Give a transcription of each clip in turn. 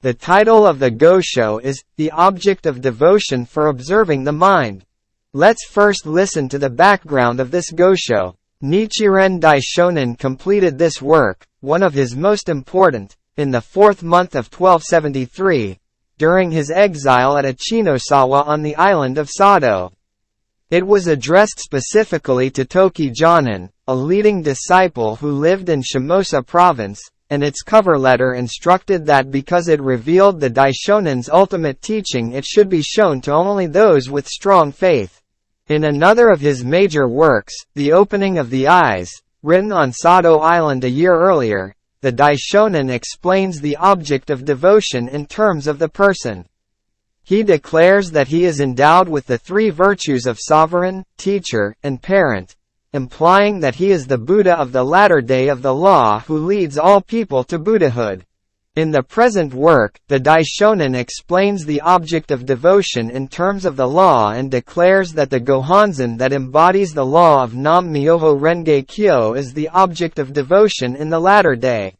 The title of the Gosho is, The Object of Devotion for Observing the Mind. Let's first listen to the background of this Gosho. Nichiren Daishonin completed this work, one of his most important, in the 4th month of 1273, during his exile at Ichinosawa on the island of Sado. It was addressed specifically to Toki Jōnin, a leading disciple who lived in Shimōsa Province, and its cover letter instructed that because it revealed the Daishonin's ultimate teaching, it should be shown to only those with strong faith. In another of his major works, The Opening of the Eyes, written on Sado Island a year earlier, the Daishonin explains the object of devotion in terms of the person. He declares that he is endowed with the 3 virtues of sovereign, teacher, and parent, implying that he is the Buddha of the latter day of the law who leads all people to Buddhahood. In the present work, the Daishonin explains the object of devotion in terms of the law and declares that the Gohonzon that embodies the Law of Nam-myoho-renge-kyo is the object of devotion in the latter day.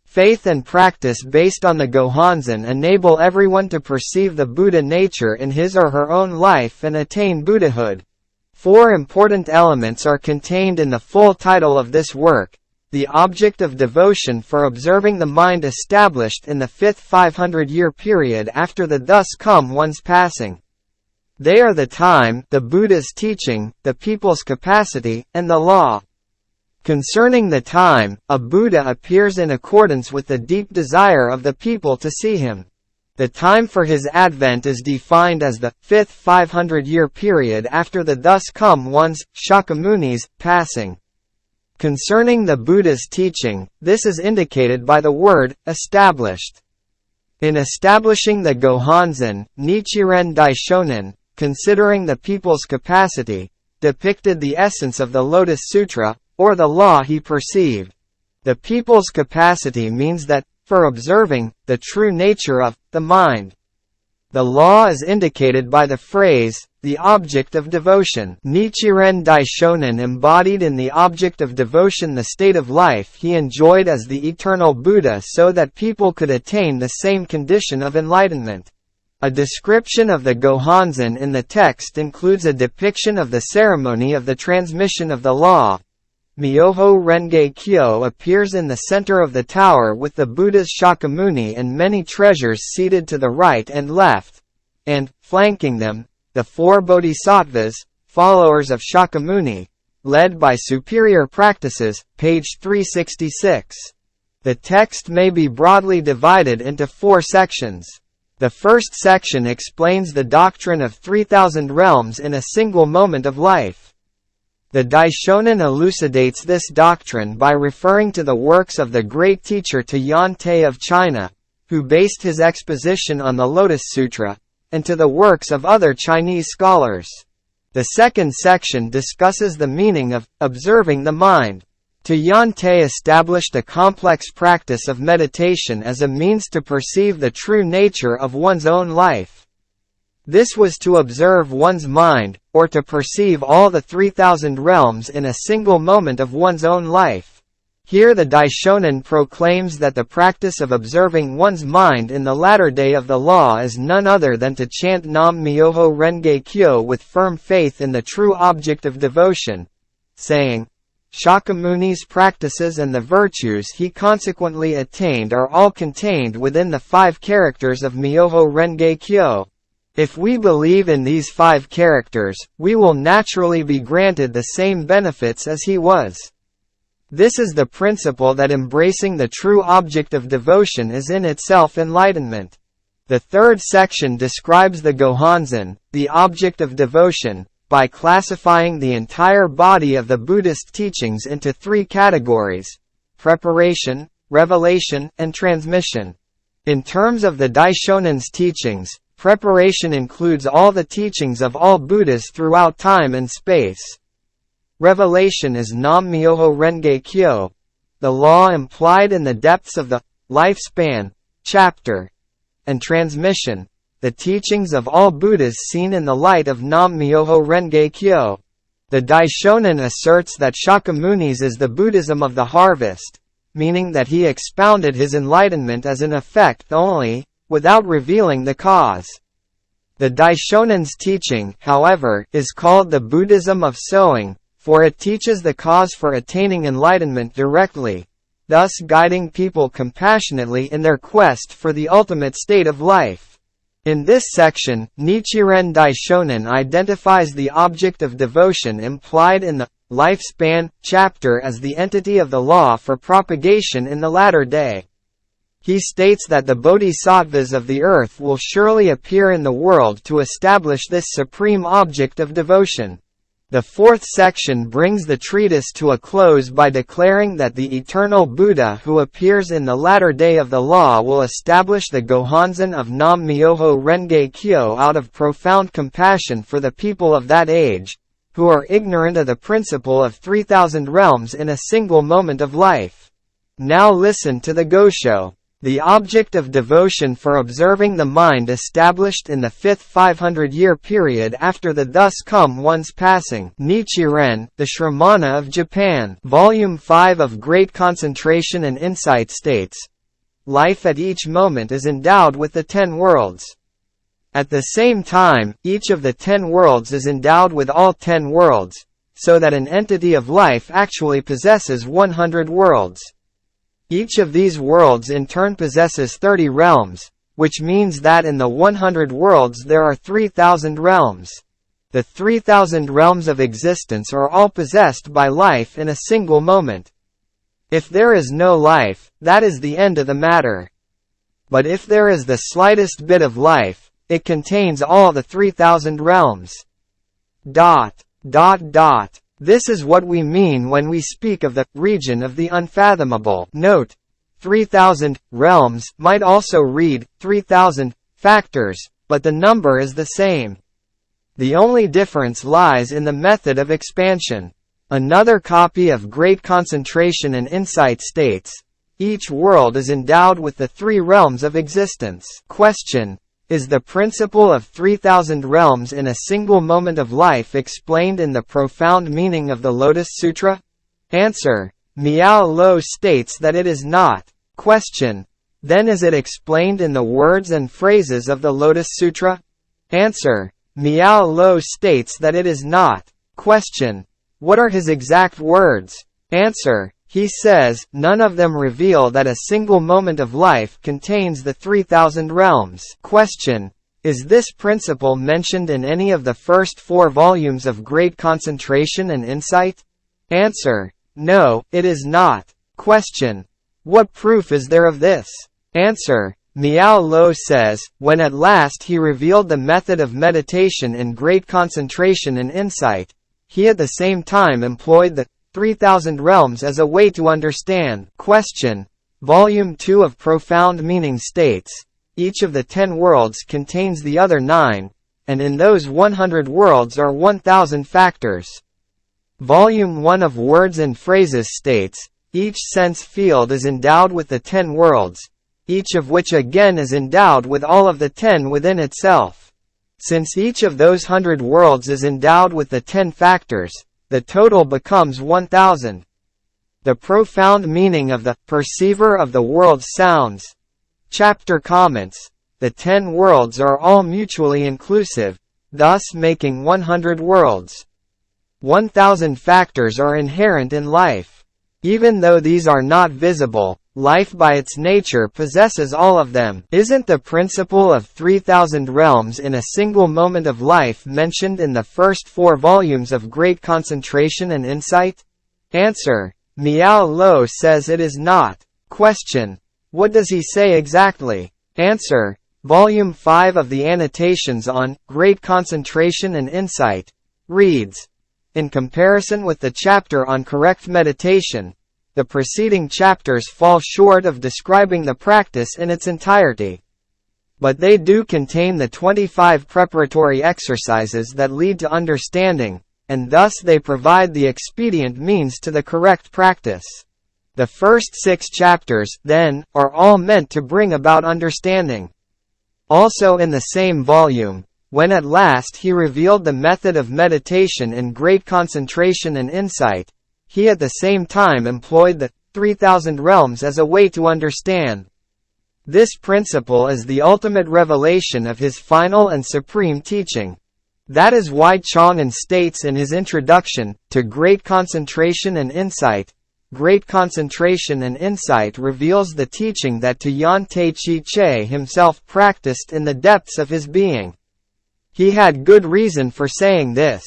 Faith and practice based on the Gohonzon enable everyone to perceive the Buddha nature in his or her own life and attain Buddhahood. 4 important elements are contained in the full title of this work. The object of devotion for observing the mind established in the 5th 500-year period after the thus come one's passing. They are the time, the Buddha's teaching, the people's capacity, and the law. Concerning the time, a Buddha appears in accordance with the deep desire of the people to see him. The time for his advent is defined as the 5th 500-year period after the thus come one's, Shakyamuni's, passing. Concerning the Buddha's teaching, this is indicated by the word, established. In establishing the Gohonzon, Nichiren Daishonin, considering the people's capacity, depicted the essence of the Lotus Sutra, or the law he perceived. The people's capacity means that, for observing, the true nature of, the mind. The law is indicated by the phrase, the object of devotion. Nichiren Daishonin embodied in the object of devotion the state of life he enjoyed as the eternal Buddha so that people could attain the same condition of enlightenment. A description of the Gohonzon in the text includes a depiction of the ceremony of the transmission of the law. Myoho-renge-kyo appears in the center of the tower with the Buddha's Shakyamuni and many treasures seated to the right and left, and, flanking them, the 4 bodhisattvas, followers of Shakyamuni, led by superior practices, page 366. The text may be broadly divided into 4 sections. The first section explains the doctrine of 3,000 realms in a single moment of life. The Daishonin elucidates this doctrine by referring to the works of the great teacher Tian of China, who based his exposition on the Lotus Sutra, and to the works of other Chinese scholars. The second section discusses the meaning of observing the mind. Tian established a complex practice of meditation as a means to perceive the true nature of one's own life. This was to observe one's mind, or to perceive all the 3,000 realms in a single moment of one's own life. Here the Daishonin proclaims that the practice of observing one's mind in the latter day of the law is none other than to chant Nam-myoho-renge-kyo with firm faith in the true object of devotion, saying, Shakyamuni's practices and the virtues he consequently attained are all contained within the 5 characters of Myoho-renge-kyo. If we believe in these 5 characters, we will naturally be granted the same benefits as he was. This is the principle that embracing the true object of devotion is in itself enlightenment. The third section describes the Gohonzon, the object of devotion, by classifying the entire body of the Buddhist teachings into 3 categories: preparation, revelation, and transmission. In terms of the Daishonin's teachings, preparation includes all the teachings of all Buddhas throughout time and space. Revelation is Nam-myoho-renge-kyo, the law implied in the depths of the lifespan chapter, and transmission, the teachings of all Buddhas seen in the light of Nam-myoho-renge-kyo. The Daishonin asserts that Shakyamuni's is the Buddhism of the harvest, meaning that he expounded his enlightenment as an effect only, without revealing the cause. The Daishonin's teaching, however, is called the Buddhism of sowing, for it teaches the cause for attaining enlightenment directly, thus guiding people compassionately in their quest for the ultimate state of life. In this section, Nichiren Daishonin identifies the object of devotion implied in the lifespan chapter as the entity of the law for propagation in the latter day. He states that the bodhisattvas of the earth will surely appear in the world to establish this supreme object of devotion. The fourth section brings the treatise to a close by declaring that the eternal Buddha who appears in the latter day of the law will establish the Gohonzon of Nam-myoho-renge-kyo out of profound compassion for the people of that age, who are ignorant of the principle of 3,000 realms in a single moment of life. Now listen to the Gosho. The object of devotion for observing the mind established in the fifth 500-year period after the thus come one's passing. Nichiren, the Shramana of Japan. Volume 5 of Great Concentration and Insight states, life at each moment is endowed with the 10 worlds. At the same time, each of the 10 worlds is endowed with all 10 worlds, so that an entity of life actually possesses 100 worlds. Each of these worlds in turn possesses 30 realms, which means that in the 100 worlds there are 3,000 realms. The 3,000 realms of existence are all possessed by life in a single moment. If there is no life, that is the end of the matter. But if there is the slightest bit of life, it contains all the 3,000 realms. This is what we mean when we speak of the region of the unfathomable. Note, 3,000 realms might also read 3,000 factors, but the number is the same. The only difference lies in the method of expansion. Another copy of Great Concentration and Insight states, each world is endowed with the 3 realms of existence. Question: is the principle of 3,000 realms in a single moment of life explained in the profound meaning of the Lotus Sutra? Answer: Miao Lo states that it is not. Question: then is it explained in the words and phrases of the Lotus Sutra? Answer: Miao Lo states that it is not. Question: what are his exact words? Answer: he says, none of them reveal that a single moment of life contains the 3,000 realms. Question: is this principle mentioned in any of the first 4 volumes of Great Concentration and Insight? Answer: no, it is not. Question: what proof is there of this? Answer: Miao Lo says, when at last he revealed the method of meditation in Great Concentration and Insight, he at the same time employed the 3,000 realms as a way to understand. Question: Volume 2 of Profound Meaning states, each of the 10 worlds contains the other 9, and in those 100 worlds are 1,000 factors. Volume 1 of Words and Phrases states, each sense field is endowed with the 10 worlds, each of which again is endowed with all of the 10 within itself. Since each of those 100 worlds is endowed with the 10 factors, the total becomes 1,000. The profound meaning of the perceiver of the world's sounds. Chapter comments, the 10 worlds are all mutually inclusive, thus making 100 worlds. 1,000 factors are inherent in life. Even though these are not visible, life by its nature possesses all of them. Isn't the principle of 3,000 realms in a single moment of life mentioned in the first 4 volumes of Great Concentration and Insight? Answer: Miao Lo says it is not. Question: what does he say exactly? Answer: Volume 5 of the Annotations on Great Concentration and Insight reads, in comparison with the chapter on correct meditation, the preceding chapters fall short of describing the practice in its entirety. But they do contain the 25 preparatory exercises that lead to understanding, and thus they provide the expedient means to the correct practice. The first 6 chapters, then, are all meant to bring about understanding. Also in the same volume, when at last he revealed the method of meditation in Great Concentration and Insight, he at the same time employed the 3,000 realms as a way to understand. This principle is the ultimate revelation of his final and supreme teaching. That is why Chōnin states in his introduction, to Great Concentration and Insight, Great Concentration and Insight reveals the teaching that Toyonte Chi-che himself practiced in the depths of his being. He had good reason for saying this.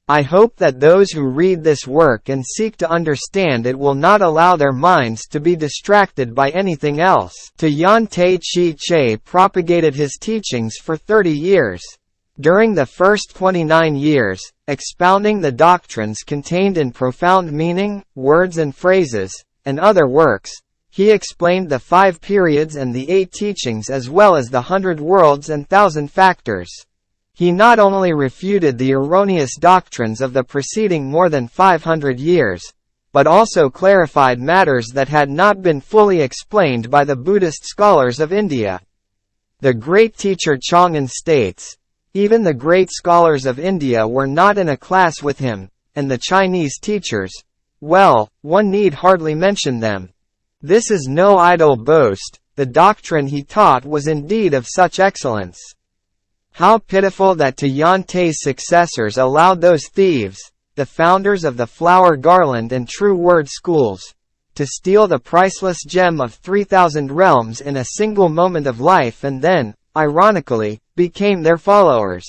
I hope that those who read this work and seek to understand it will not allow their minds to be distracted by anything else. Toyonte Chi-che propagated his teachings for 30 years. During the first 29 years, expounding the doctrines contained in Profound Meaning, Words and Phrases, and other works, he explained the 5 periods and the 8 teachings as well as the 100 worlds and 1,000 factors. He not only refuted the erroneous doctrines of the preceding more than 500 years, but also clarified matters that had not been fully explained by the Buddhist scholars of India. The great teacher Chōnin states, even the great scholars of India were not in a class with him, and the Chinese teachers, well, one need hardly mention them. This is no idle boast, the doctrine he taught was indeed of such excellence. How pitiful that Toyonte's successors allowed those thieves, the founders of the Flower Garland and True Word schools, to steal the priceless gem of 3,000 realms in a single moment of life and then, ironically, became their followers.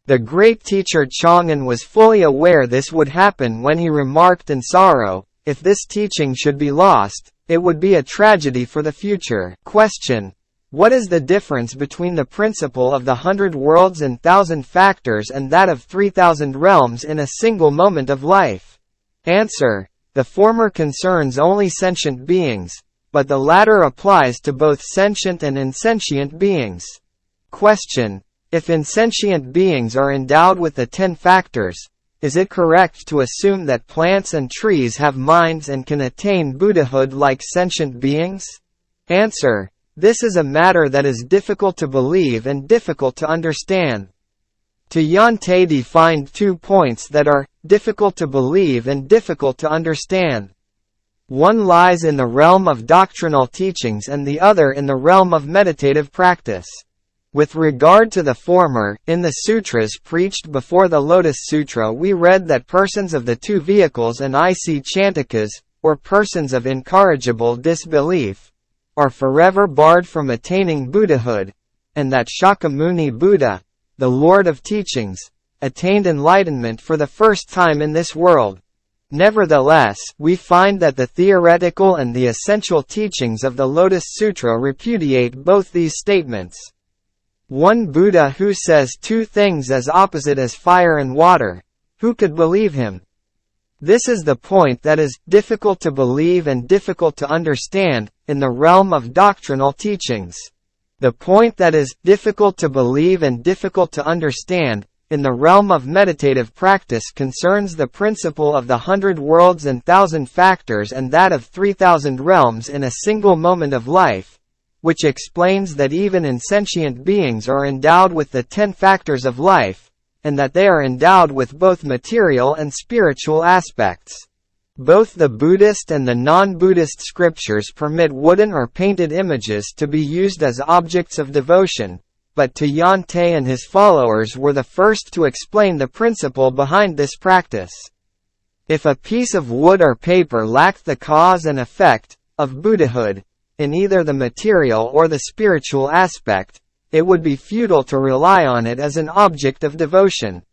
The great teacher Chōnin was fully aware this would happen when he remarked in sorrow, if this teaching should be lost, it would be a tragedy for the future. Question. What is the difference between the principle of the 100 worlds and 1,000 factors and that of 3,000 realms in a single moment of life? Answer. The former concerns only sentient beings, but the latter applies to both sentient and insentient beings. Question. If insentient beings are endowed with the 10 factors, is it correct to assume that plants and trees have minds and can attain Buddhahood like sentient beings? Answer. This is a matter that is difficult to believe and difficult to understand. Toyonte defined 2 points that are difficult to believe and difficult to understand. One lies in the realm of doctrinal teachings and the other in the realm of meditative practice. With regard to the former, in the sutras preached before the Lotus Sutra we read that persons of the 2 vehicles and IC Chantikas, or persons of incorrigible disbelief, are forever barred from attaining Buddhahood, and that Shakyamuni Buddha, the Lord of Teachings, attained enlightenment for the first time in this world. Nevertheless, we find that the theoretical and the essential teachings of the Lotus Sutra repudiate both these statements. One Buddha who says 2 things as opposite as fire and water, who could believe him? This is the point that is difficult to believe and difficult to understand, in the realm of doctrinal teachings. The point that is difficult to believe and difficult to understand, in the realm of meditative practice concerns the principle of the 100 worlds and 1,000 factors and that of 3,000 realms in a single moment of life, which explains that even insentient beings are endowed with the 10 factors of life, and that they are endowed with both material and spiritual aspects. Both the Buddhist and the non-Buddhist scriptures permit wooden or painted images to be used as objects of devotion, but Toyonte and his followers were the first to explain the principle behind this practice. If a piece of wood or paper lacked the cause and effect of Buddhahood, in either the material or the spiritual aspect, it would be futile to rely on it as an object of devotion.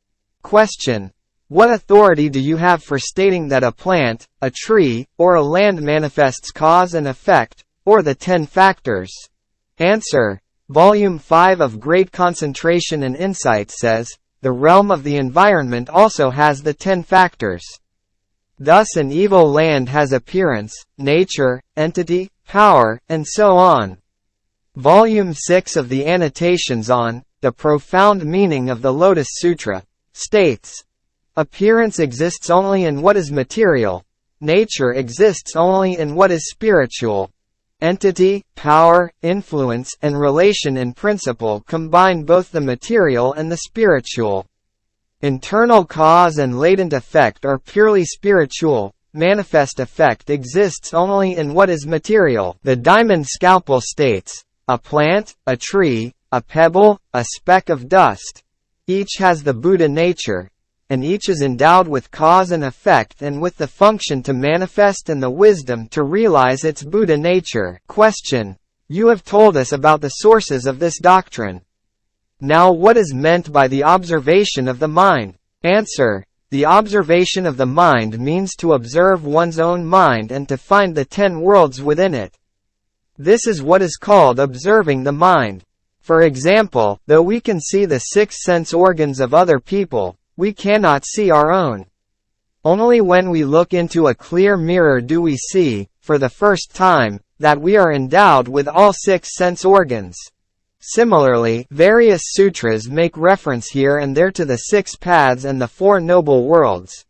Question. What authority do you have for stating that a plant, a tree, or a land manifests cause and effect, or the 10 factors? Answer. Volume 5 of Great Concentration and Insight says, the realm of the environment also has the 10 factors. Thus an evil land has appearance, nature, entity, power, and so on. Volume 6 of the Annotations on the Profound Meaning of the Lotus Sutra states, appearance exists only in what is material, nature exists only in what is spiritual. Entity, power, influence, and relation in principle combine both the material and the spiritual. Internal cause and latent effect are purely spiritual. Manifest effect exists only in what is material. The Diamond Scalpel states, a plant, a tree, a pebble, a speck of dust. Each has the Buddha nature, and each is endowed with cause and effect and with the function to manifest and the wisdom to realize its Buddha nature. Question. You have told us about the sources of this doctrine. Now what is meant by the observation of the mind? Answer. The observation of the mind means to observe one's own mind and to find the 10 worlds within it. This is what is called observing the mind. For example, though we can see the 6 sense organs of other people, we cannot see our own. Only when we look into a clear mirror do we see, for the first time, that we are endowed with all 6 sense organs. Similarly, various sutras make reference here and there to the 6 paths and the 4 noble worlds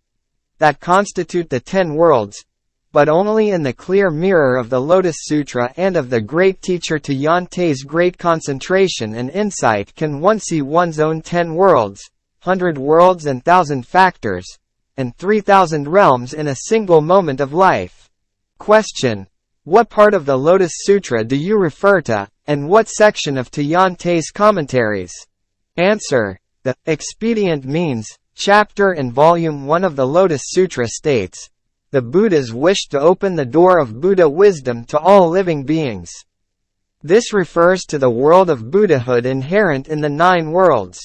that constitute the 10 worlds, but only in the clear mirror of the Lotus Sutra and of the great teacher Toyante's great concentration and insight can one see one's own 10 worlds, 100 worlds and 1,000 factors, and 3,000 realms in a single moment of life. Question. What part of the Lotus Sutra do you refer to, and what section of Toyante's commentaries? Answer. The expedient means chapter in Volume 1 of the Lotus Sutra states, the Buddhas wished to open the door of Buddha wisdom to all living beings. This refers to the world of Buddhahood inherent in the 9 worlds.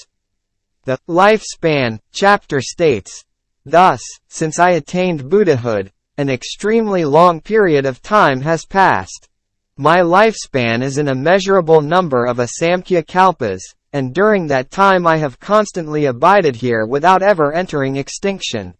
The lifespan chapter states, thus, since I attained Buddhahood, an extremely long period of time has passed. My lifespan is an immeasurable number of Asamkhya kalpas, and during that time I have constantly abided here without ever entering extinction.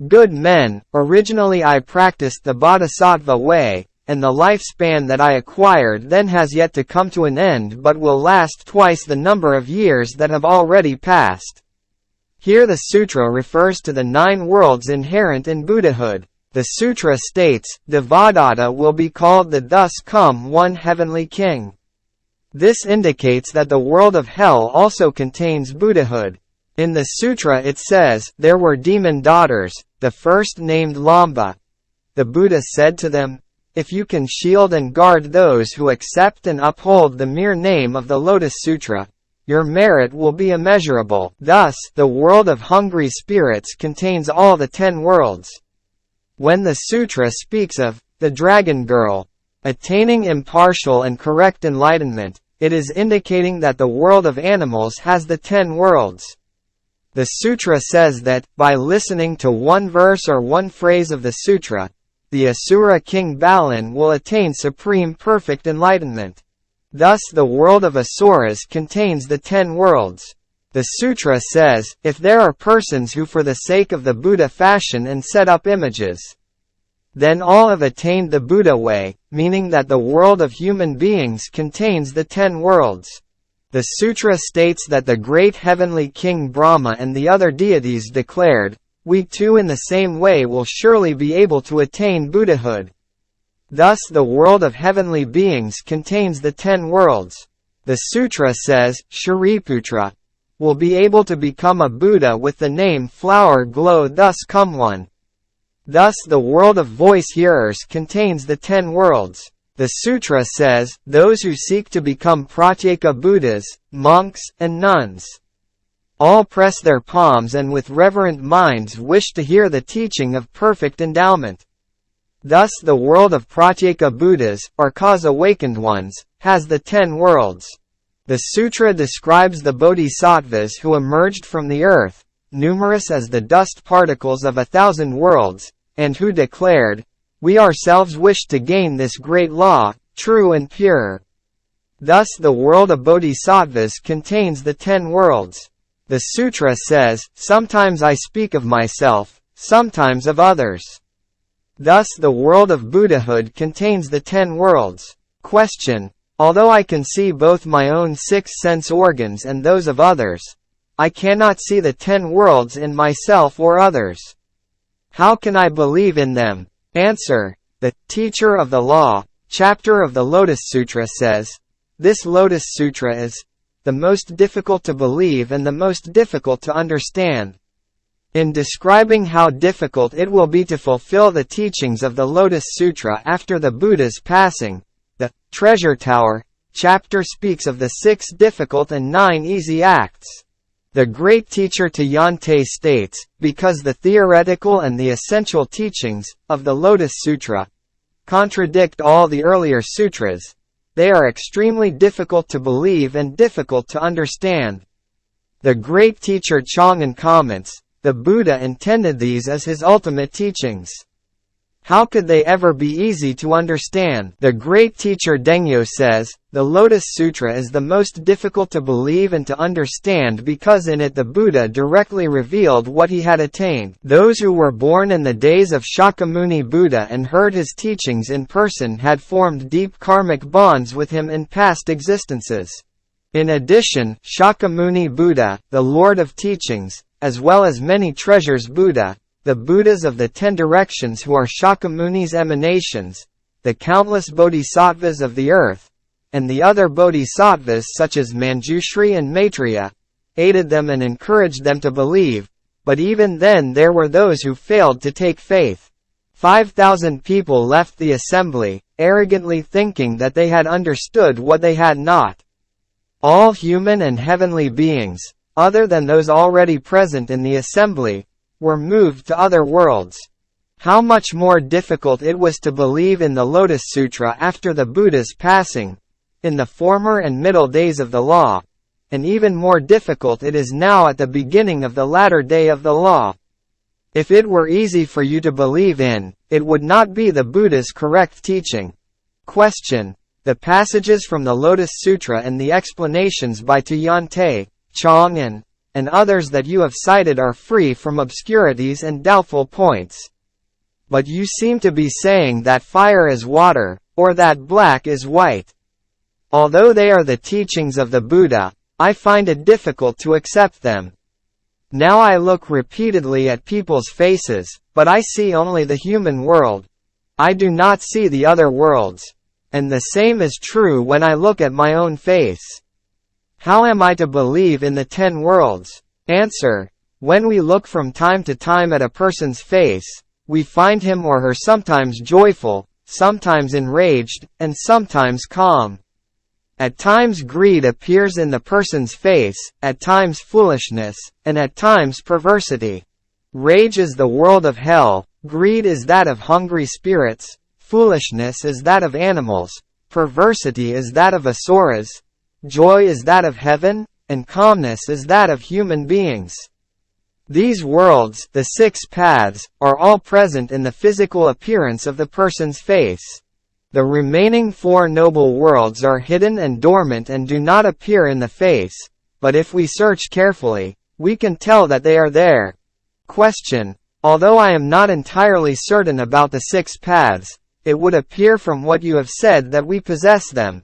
Good men, originally I practiced the Bodhisattva way, and the lifespan that I acquired then has yet to come to an end but will last twice the number of years that have already passed. Here the sutra refers to the 9 worlds inherent in Buddhahood. The sutra states, Devadatta will be called the thus come one heavenly king. This indicates that the world of hell also contains Buddhahood. In the sutra it says, there were demon daughters, the first named Lamba. The Buddha said to them, if you can shield and guard those who accept and uphold the mere name of the Lotus Sutra, your merit will be immeasurable. Thus, the world of hungry spirits contains all the 10 worlds. When the sutra speaks of the dragon girl attaining impartial and correct enlightenment, it is indicating that the world of animals has the 10 worlds. The sutra says that, by listening to one verse or one phrase of the sutra, the Asura king Balan will attain supreme perfect enlightenment. Thus the world of Asuras contains the 10 worlds. The sutra says, if there are persons who for the sake of the Buddha fashion and set up images, then all have attained the Buddha way, meaning that the world of human beings contains the 10 worlds. The sutra states that the great heavenly king Brahma and the other deities declared, we too in the same way will surely be able to attain Buddhahood. Thus the world of heavenly beings contains the 10 worlds. The sutra says, Shariputra will be able to become a Buddha with the name Flower Glow thus come one. Thus the world of voice hearers contains the 10 worlds. The sutra says, those who seek to become pratyeka Buddhas, monks, and nuns, all press their palms and with reverent minds wish to hear the teaching of perfect endowment. Thus the world of pratyeka Buddhas, or cause-awakened ones, has the 10 worlds. The sutra describes the bodhisattvas who emerged from the earth, numerous as the dust particles of 1,000 worlds, and who declared, we ourselves wish to gain this great law, true and pure. Thus the world of bodhisattvas contains the 10 worlds. The sutra says, sometimes I speak of myself, sometimes of others. Thus the world of Buddhahood contains the 10 worlds. Question. Although I can see both my own 6 sense organs and those of others, I cannot see the 10 worlds in myself or others. How can I believe in them? Answer. The Teacher of the Law, chapter of the Lotus Sutra says, this Lotus Sutra is the most difficult to believe and the most difficult to understand. In describing how difficult it will be to fulfill the teachings of the Lotus Sutra after the Buddha's passing, the treasure tower chapter speaks of the 6 difficult and 9 easy acts. The great teacher Toki states, because the theoretical and the essential teachings of the Lotus Sutra contradict all the earlier sutras, they are extremely difficult to believe and difficult to understand. The great teacher Chang'an comments, the Buddha intended these as his ultimate teachings. How could they ever be easy to understand? The great teacher Dengyo says, the Lotus Sutra is the most difficult to believe and to understand because in it the Buddha directly revealed what he had attained. Those who were born in the days of Shakyamuni Buddha and heard his teachings in person had formed deep karmic bonds with him in past existences. In addition, Shakyamuni Buddha, the Lord of Teachings, as well as many treasures Buddha, the Buddhas of the 10 directions who are Shakyamuni's emanations, the countless bodhisattvas of the earth, and the other bodhisattvas such as Manjushri and Maitreya, aided them and encouraged them to believe, but even then there were those who failed to take faith. 5,000 people left the assembly, arrogantly thinking that they had understood what they had not. All human and heavenly beings, other than those already present in the assembly, were moved to other worlds. How much more difficult it was to believe in the Lotus Sutra after the Buddha's passing, in the former and middle days of the law, and even more difficult it is now at the beginning of the latter day of the law. If it were easy for you to believe in, it would not be the Buddha's correct teaching. Question. The passages from the Lotus Sutra and the explanations by Toki, Chang'an, and others that you have cited are free from obscurities and doubtful points. But you seem to be saying that fire is water, or that black is white. Although they are the teachings of the Buddha, I find it difficult to accept them. Now I look repeatedly at people's faces, but I see only the human world. I do not see the other worlds. And the same is true when I look at my own face. How am I to believe in the 10 worlds? Answer. When we look from time to time at a person's face, we find him or her sometimes joyful, sometimes enraged, and sometimes calm. At times greed appears in the person's face, at times foolishness, and at times perversity. Rage is the world of hell, greed is that of hungry spirits, foolishness is that of animals, perversity is that of asuras, joy is that of heaven, and calmness is that of human beings. These worlds, the 6 paths, are all present in the physical appearance of the person's face. The remaining 4 noble worlds are hidden and dormant and do not appear in the face, but if we search carefully, we can tell that they are there. Question. Although I am not entirely certain about the 6 paths, it would appear from what you have said that we possess them.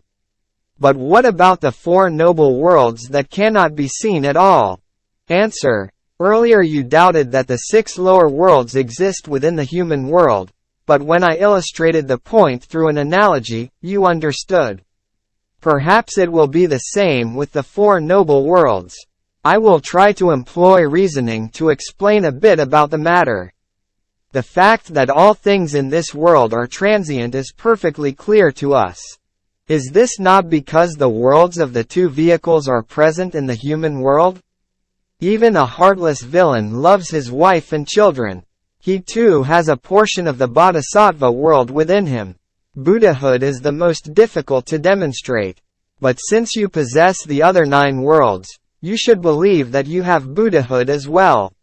But what about the 4 noble worlds that cannot be seen at all? Answer. Earlier you doubted that the 6 lower worlds exist within the human world, but when I illustrated the point through an analogy, you understood. Perhaps it will be the same with the 4 noble worlds. I will try to employ reasoning to explain a bit about the matter. The fact that all things in this world are transient is perfectly clear to us. Is this not because the worlds of the 2 vehicles are present in the human world? Even a heartless villain loves his wife and children. He too has a portion of the bodhisattva world within him. Buddhahood is the most difficult to demonstrate. But since you possess the other 9 worlds, you should believe that you have Buddhahood as well.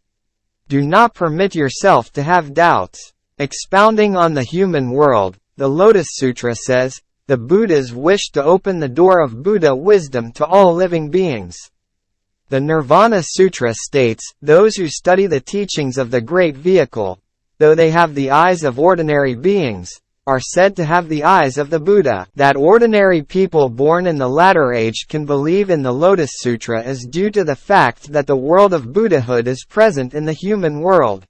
Do not permit yourself to have doubts. Expounding on the human world, the Lotus Sutra says, the Buddhas wished to open the door of Buddha wisdom to all living beings. The Nirvana Sutra states, those who study the teachings of the Great Vehicle, though they have the eyes of ordinary beings, are said to have the eyes of the Buddha. That ordinary people born in the latter age can believe in the Lotus Sutra is due to the fact that the world of Buddhahood is present in the human world.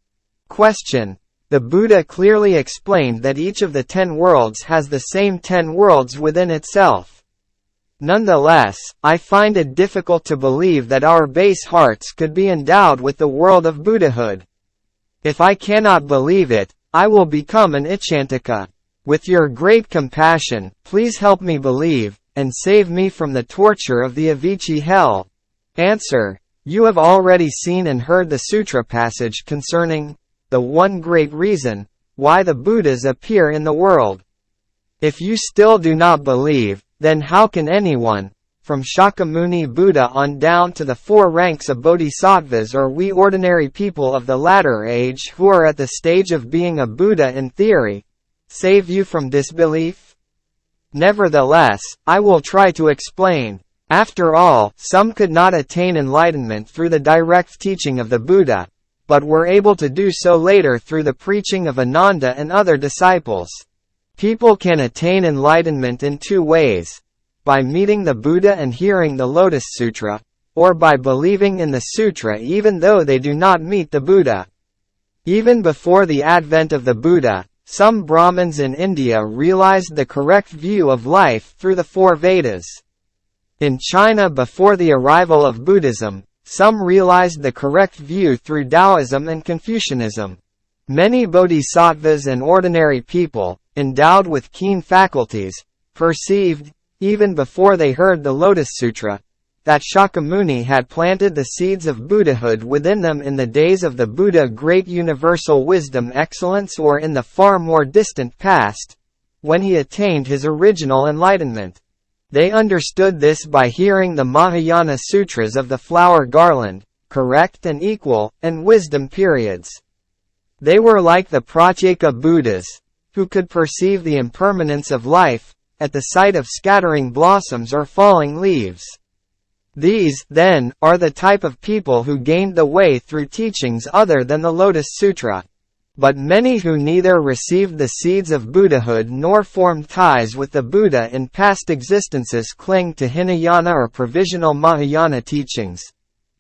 Question. The Buddha clearly explained that each of the 10 worlds has the same 10 worlds within itself. Nonetheless, I find it difficult to believe that our base hearts could be endowed with the world of Buddhahood. If I cannot believe it, I will become an Ichantaka. With your great compassion, please help me believe, and save me from the torture of the Avicii hell. Answer. You have already seen and heard the sutra passage concerning the one great reason why the Buddhas appear in the world. If you still do not believe, then how can anyone, from Shakyamuni Buddha on down to the four ranks of bodhisattvas or we ordinary people of the latter age who are at the stage of being a Buddha in theory, save you from disbelief? Nevertheless, I will try to explain. After all, some could not attain enlightenment through the direct teaching of the Buddha, but were able to do so later through the preaching of Ananda and other disciples. People can attain enlightenment in two ways: by meeting the Buddha and hearing the Lotus Sutra, or by believing in the sutra even though they do not meet the Buddha. Even before the advent of the Buddha, some Brahmins in India realized the correct view of life through the four Vedas. In China before the arrival of Buddhism, some realized the correct view through Taoism and Confucianism. Many bodhisattvas and ordinary people, endowed with keen faculties, perceived, even before they heard the Lotus Sutra, that Shakyamuni had planted the seeds of Buddhahood within them in the days of the Buddha Great Universal Wisdom Excellence or in the far more distant past, when he attained his original enlightenment. They understood this by hearing the Mahayana Sutras of the Flower Garland, correct and equal, and wisdom periods. They were like the Pratyeka Buddhas, who could perceive the impermanence of life, at the sight of scattering blossoms or falling leaves. These, then, are the type of people who gained the way through teachings other than the Lotus Sutra. But many who neither received the seeds of Buddhahood nor formed ties with the Buddha in past existences cling to Hinayana or provisional Mahayana teachings.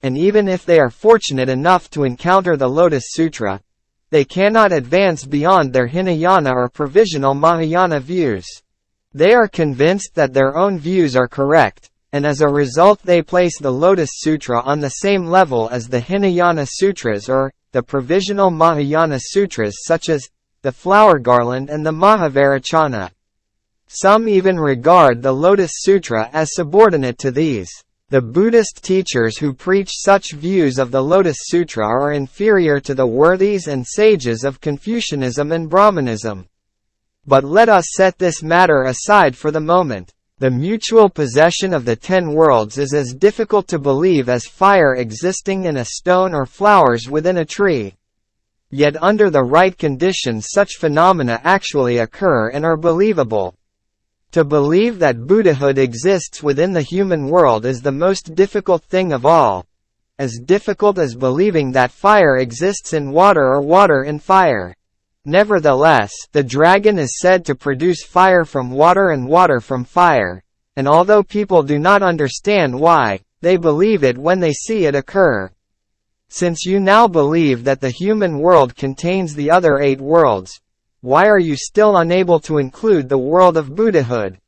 And even if they are fortunate enough to encounter the Lotus Sutra, they cannot advance beyond their Hinayana or provisional Mahayana views. They are convinced that their own views are correct, and as a result they place the Lotus Sutra on the same level as the Hinayana Sutras or the provisional Mahayana Sutras such as the Flower Garland and the Mahavairochana. Some even regard the Lotus Sutra as subordinate to these. The Buddhist teachers who preach such views of the Lotus Sutra are inferior to the worthies and sages of Confucianism and Brahmanism. But let us set this matter aside for the moment. The mutual possession of the 10 worlds is as difficult to believe as fire existing in a stone or flowers within a tree. Yet under the right conditions such phenomena actually occur and are believable. To believe that Buddhahood exists within the human world is the most difficult thing of all. As difficult as believing that fire exists in water or water in fire. Nevertheless, the dragon is said to produce fire from water and water from fire, and although people do not understand why, they believe it when they see it occur. Since you now believe that the human world contains the other 8 worlds, why are you still unable to include the world of Buddhahood?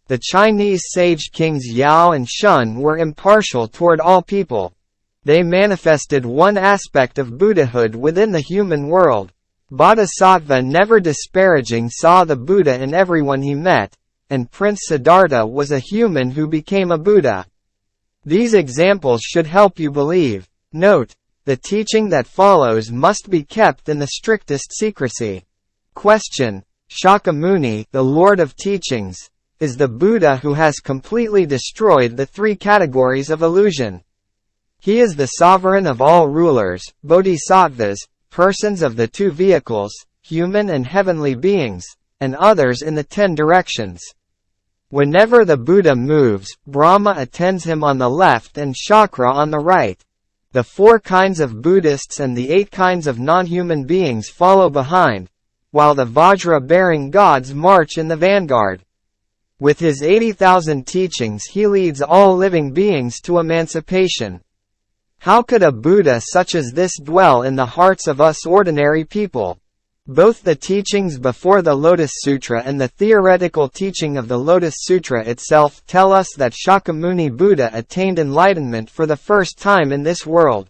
The Chinese sage kings Yao and Shun were impartial toward all people. They manifested one aspect of Buddhahood within the human world. Bodhisattva never disparaging saw the Buddha in everyone he met, and Prince Siddhartha was a human who became a Buddha. These examples should help you believe. Note, the teaching that follows must be kept in the strictest secrecy. Question: Shakyamuni, the Lord of Teachings, is the Buddha who has completely destroyed the 3 categories of illusion. He is the sovereign of all rulers, bodhisattvas, persons of the 2 vehicles, human and heavenly beings, and others in the 10 directions. Whenever the Buddha moves, Brahma attends him on the left and Chakra on the right. The 4 kinds of Buddhists and the 8 kinds of non-human beings follow behind, while the Vajra-bearing gods march in the vanguard. With his 80,000 teachings he leads all living beings to emancipation. How could a Buddha such as this dwell in the hearts of us ordinary people? Both the teachings before the Lotus Sutra and the theoretical teaching of the Lotus Sutra itself tell us that Shakyamuni Buddha attained enlightenment for the first time in this world.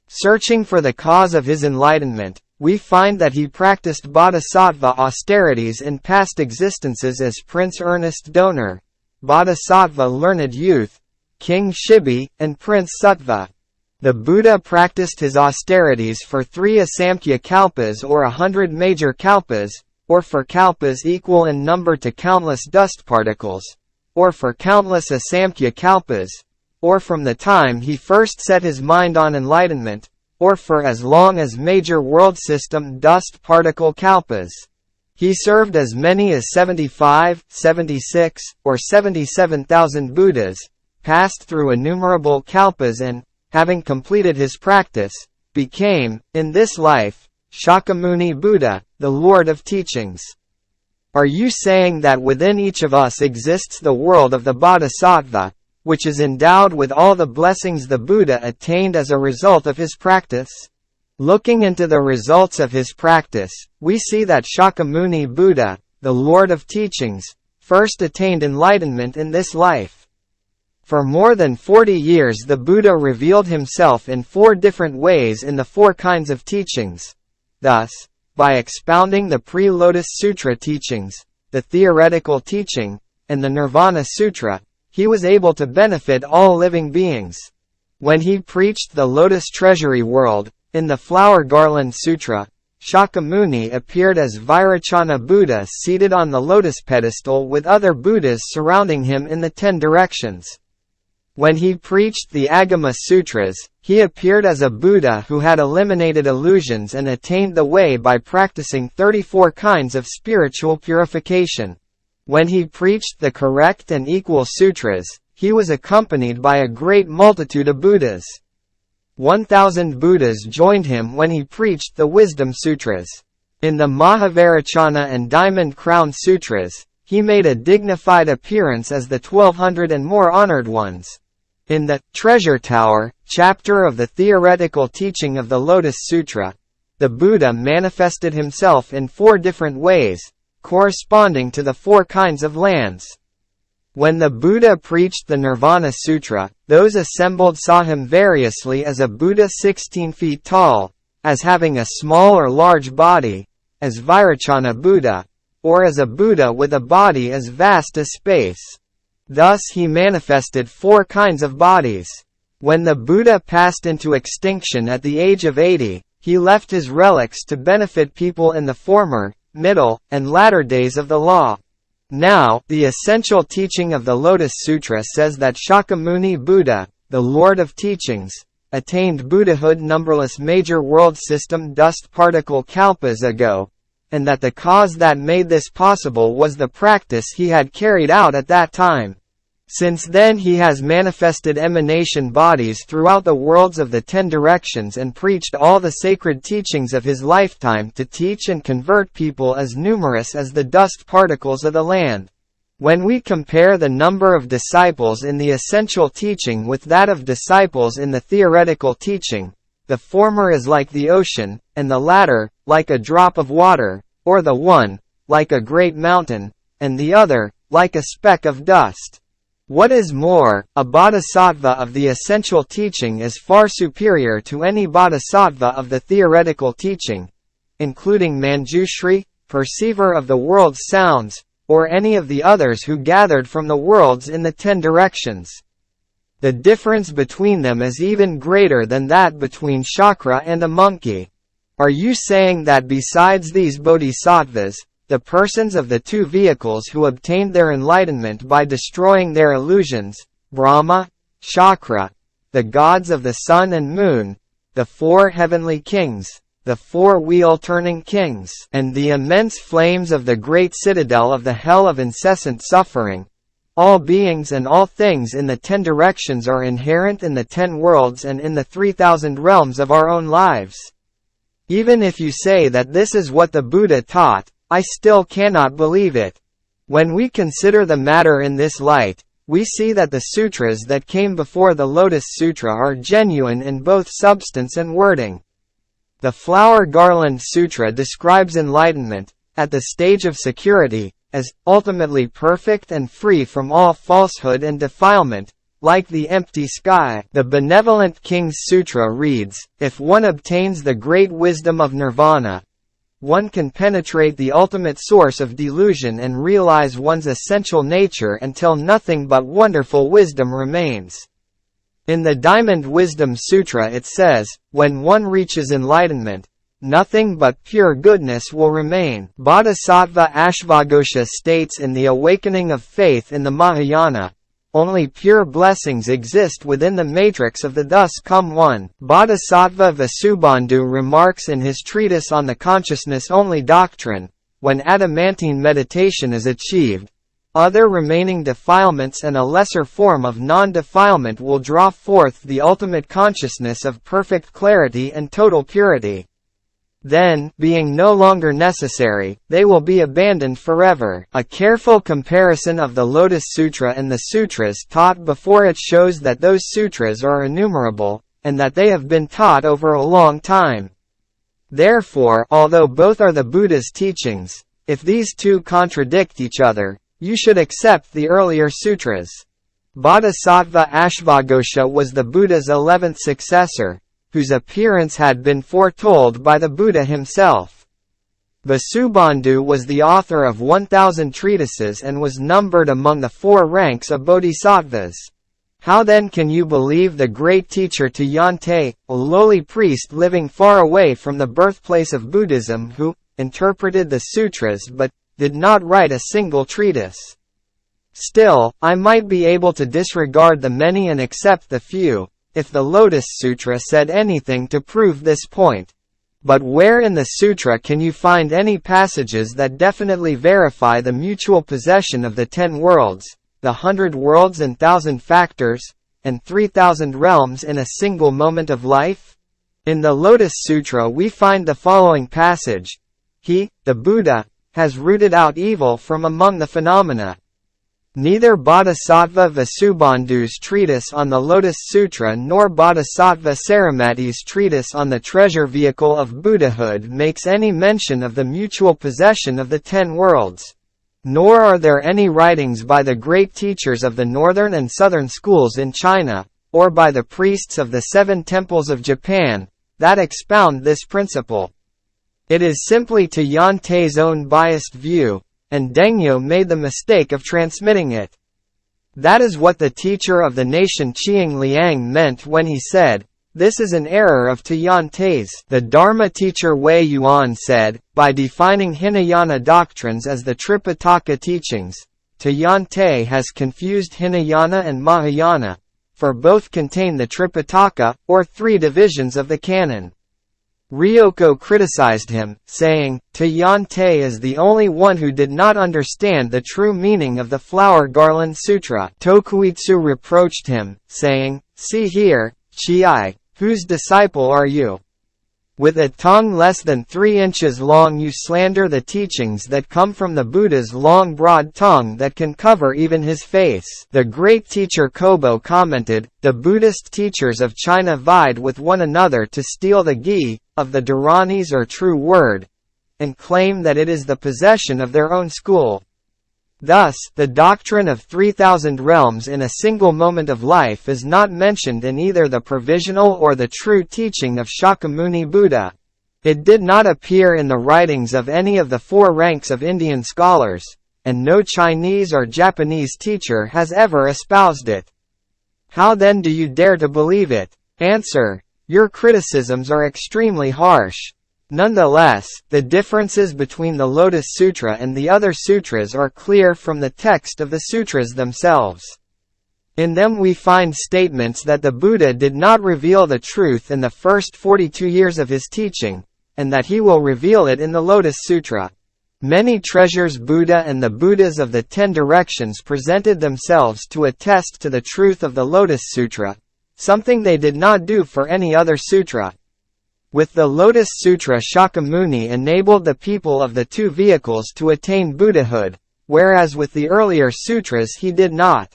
Searching for the cause of his enlightenment, we find that he practiced bodhisattva austerities in past existences as Prince Earnest Donor, Bodhisattva learned youth, King Shibi, and Prince Sattva. The Buddha practiced his austerities for 3 Asamkhya kalpas or 100 major kalpas, or for kalpas equal in number to countless dust particles, or for countless Asamkhya kalpas, or from the time he first set his mind on enlightenment, or for as long as major world system dust particle kalpas. He served as many as 75, 76, or 77,000 Buddhas, passed through innumerable kalpas and, having completed his practice, became, in this life, Shakyamuni Buddha, the Lord of Teachings. Are you saying that within each of us exists the world of the Bodhisattva, which is endowed with all the blessings the Buddha attained as a result of his practice? Looking into the results of his practice, we see that Shakyamuni Buddha, the Lord of Teachings, first attained enlightenment in this life. For more than 40 years the Buddha revealed himself in 4 different ways in the 4 kinds of teachings. Thus, by expounding the pre-Lotus Sutra teachings, the theoretical teaching, and the Nirvana Sutra, he was able to benefit all living beings. When he preached the Lotus Treasury World, in the Flower Garland Sutra, Shakyamuni appeared as Vairocana Buddha seated on the lotus pedestal with other Buddhas surrounding him in the 10 directions. When he preached the Agama Sutras, he appeared as a Buddha who had eliminated illusions and attained the way by practicing 34 kinds of spiritual purification. When he preached the correct and equal sutras, he was accompanied by a great multitude of Buddhas. 1,000 Buddhas joined him when he preached the Wisdom Sutras. In the Mahavairochana and Diamond Crown Sutras, he made a dignified appearance as the 1,200 and more honored ones. In the Treasure Tower chapter of the theoretical teaching of the Lotus Sutra, the Buddha manifested himself in 4 different ways, corresponding to the 4 kinds of lands. When the Buddha preached the Nirvana Sutra, those assembled saw him variously as a Buddha 16 feet tall, as having a small or large body, as Vairocana Buddha, or as a Buddha with a body as vast as space. Thus he manifested 4 kinds of bodies. When the Buddha passed into extinction at the age of 80, he left his relics to benefit people in the former, middle, and latter days of the law. Now, the essential teaching of the Lotus Sutra says that Shakyamuni Buddha, the Lord of Teachings, attained Buddhahood numberless major world system dust particle kalpas ago, and that the cause that made this possible was the practice he had carried out at that time. Since then he has manifested emanation bodies throughout the worlds of the 10 directions and preached all the sacred teachings of his lifetime to teach and convert people as numerous as the dust particles of the land. When we compare the number of disciples in the essential teaching with that of disciples in the theoretical teaching, the former is like the ocean, and the latter, like a drop of water, or the one, like a great mountain, and the other, like a speck of dust. What is more, a bodhisattva of the essential teaching is far superior to any bodhisattva of the theoretical teaching, including Manjushri, perceiver of the world's sounds, or any of the others who gathered from the worlds in the 10 directions. The difference between them is even greater than that between chakra and a monkey. Are you saying that besides these bodhisattvas, the persons of the 2 vehicles who obtained their enlightenment by destroying their illusions, Brahma, Chakra, the gods of the sun and moon, the 4 heavenly kings, the 4 wheel-turning kings, and the immense flames of the great citadel of the hell of incessant suffering, all beings and all things in the 10 directions are inherent in the 10 worlds and in the 3,000 realms of our own lives? Even if you say that this is what the Buddha taught, I still cannot believe it. When we consider the matter in this light, we see that the sutras that came before the Lotus Sutra are genuine in both substance and wording. The Flower Garland Sutra describes enlightenment, at the stage of security, as ultimately perfect and free from all falsehood and defilement, like the empty sky. The Benevolent King's Sutra reads, if one obtains the great wisdom of nirvana, one can penetrate the ultimate source of delusion and realize one's essential nature until nothing but wonderful wisdom remains. In the Diamond Wisdom Sutra it says, when one reaches enlightenment, nothing but pure goodness will remain. Bodhisattva Ashvagosha states in The Awakening of Faith in the Mahayana, only pure blessings exist within the matrix of the Thus Come One. Bodhisattva Vasubandhu remarks in his treatise on the consciousness-only doctrine, when adamantine meditation is achieved, other remaining defilements and a lesser form of non-defilement will draw forth the ultimate consciousness of perfect clarity and total purity. Then, being no longer necessary, they will be abandoned forever. A careful comparison of the Lotus Sutra and the sutras taught before it shows that those sutras are innumerable, and that they have been taught over a long time. Therefore, although both are the Buddha's teachings, if these two contradict each other, you should accept the earlier sutras. Bodhisattva Ashvagosha was the Buddha's 11th successor, whose appearance had been foretold by the Buddha himself. Vasubandhu was the author of 1,000 treatises and was numbered among the 4 ranks of bodhisattvas. How then can you believe the great teacher Tayante, a lowly priest living far away from the birthplace of Buddhism who interpreted the sutras but did not write a single treatise? Still, I might be able to disregard the many and accept the few, if the Lotus Sutra said anything to prove this point. But where in the sutra can you find any passages that definitely verify the mutual possession of the 10 worlds, the 100 worlds and 1,000 factors, and 3,000 realms in a single moment of life? In the Lotus Sutra we find the following passage. He, the Buddha, has rooted out evil from among the phenomena. Neither Bodhisattva Vasubandhu's treatise on the Lotus Sutra nor Bodhisattva Saramati's treatise on the treasure vehicle of Buddhahood makes any mention of the mutual possession of the 10 worlds. Nor are there any writings by the great teachers of the northern and southern schools in China, or by the priests of the 7 temples of Japan, that expound this principle. It is simply Tayante's own biased view, and Dengyo made the mistake of transmitting it. That is what the teacher of the nation Qiang Liang meant when he said, "This is an error of Tayante's." The Dharma teacher Wei Yuan said, by defining Hinayana doctrines as the Tripitaka teachings, Tayante has confused Hinayana and Mahayana, for both contain the Tripitaka, or 3 divisions of the canon. Ryoko criticized him, saying, Tayante is the only one who did not understand the true meaning of the Flower Garland Sutra. Tokuitsu reproached him, saying, "See here, Chi, whose disciple are you? With a tongue less than 3 inches long you slander the teachings that come from the Buddha's long broad tongue that can cover even his face." The great teacher Kobo commented, "The Buddhist teachers of China vied with one another to steal the gi of the Dharanis or true word, and claim that it is the possession of their own school. Thus, the doctrine of 3,000 realms in a single moment of life is not mentioned in either the provisional or the true teaching of Shakyamuni Buddha. It did not appear in the writings of any of the 4 ranks of Indian scholars, and no Chinese or Japanese teacher has ever espoused it. How then do you dare to believe it?" Answer: your criticisms are extremely harsh. Nonetheless, the differences between the Lotus Sutra and the other sutras are clear from the text of the sutras themselves. In them we find statements that the Buddha did not reveal the truth in the first 42 years of his teaching, and that he will reveal it in the Lotus Sutra. Many treasures Buddha and the Buddhas of the 10 directions presented themselves to attest to the truth of the Lotus Sutra, something they did not do for any other sutra. With the Lotus Sutra Shakyamuni enabled the people of the 2 vehicles to attain Buddhahood, whereas with the earlier sutras he did not.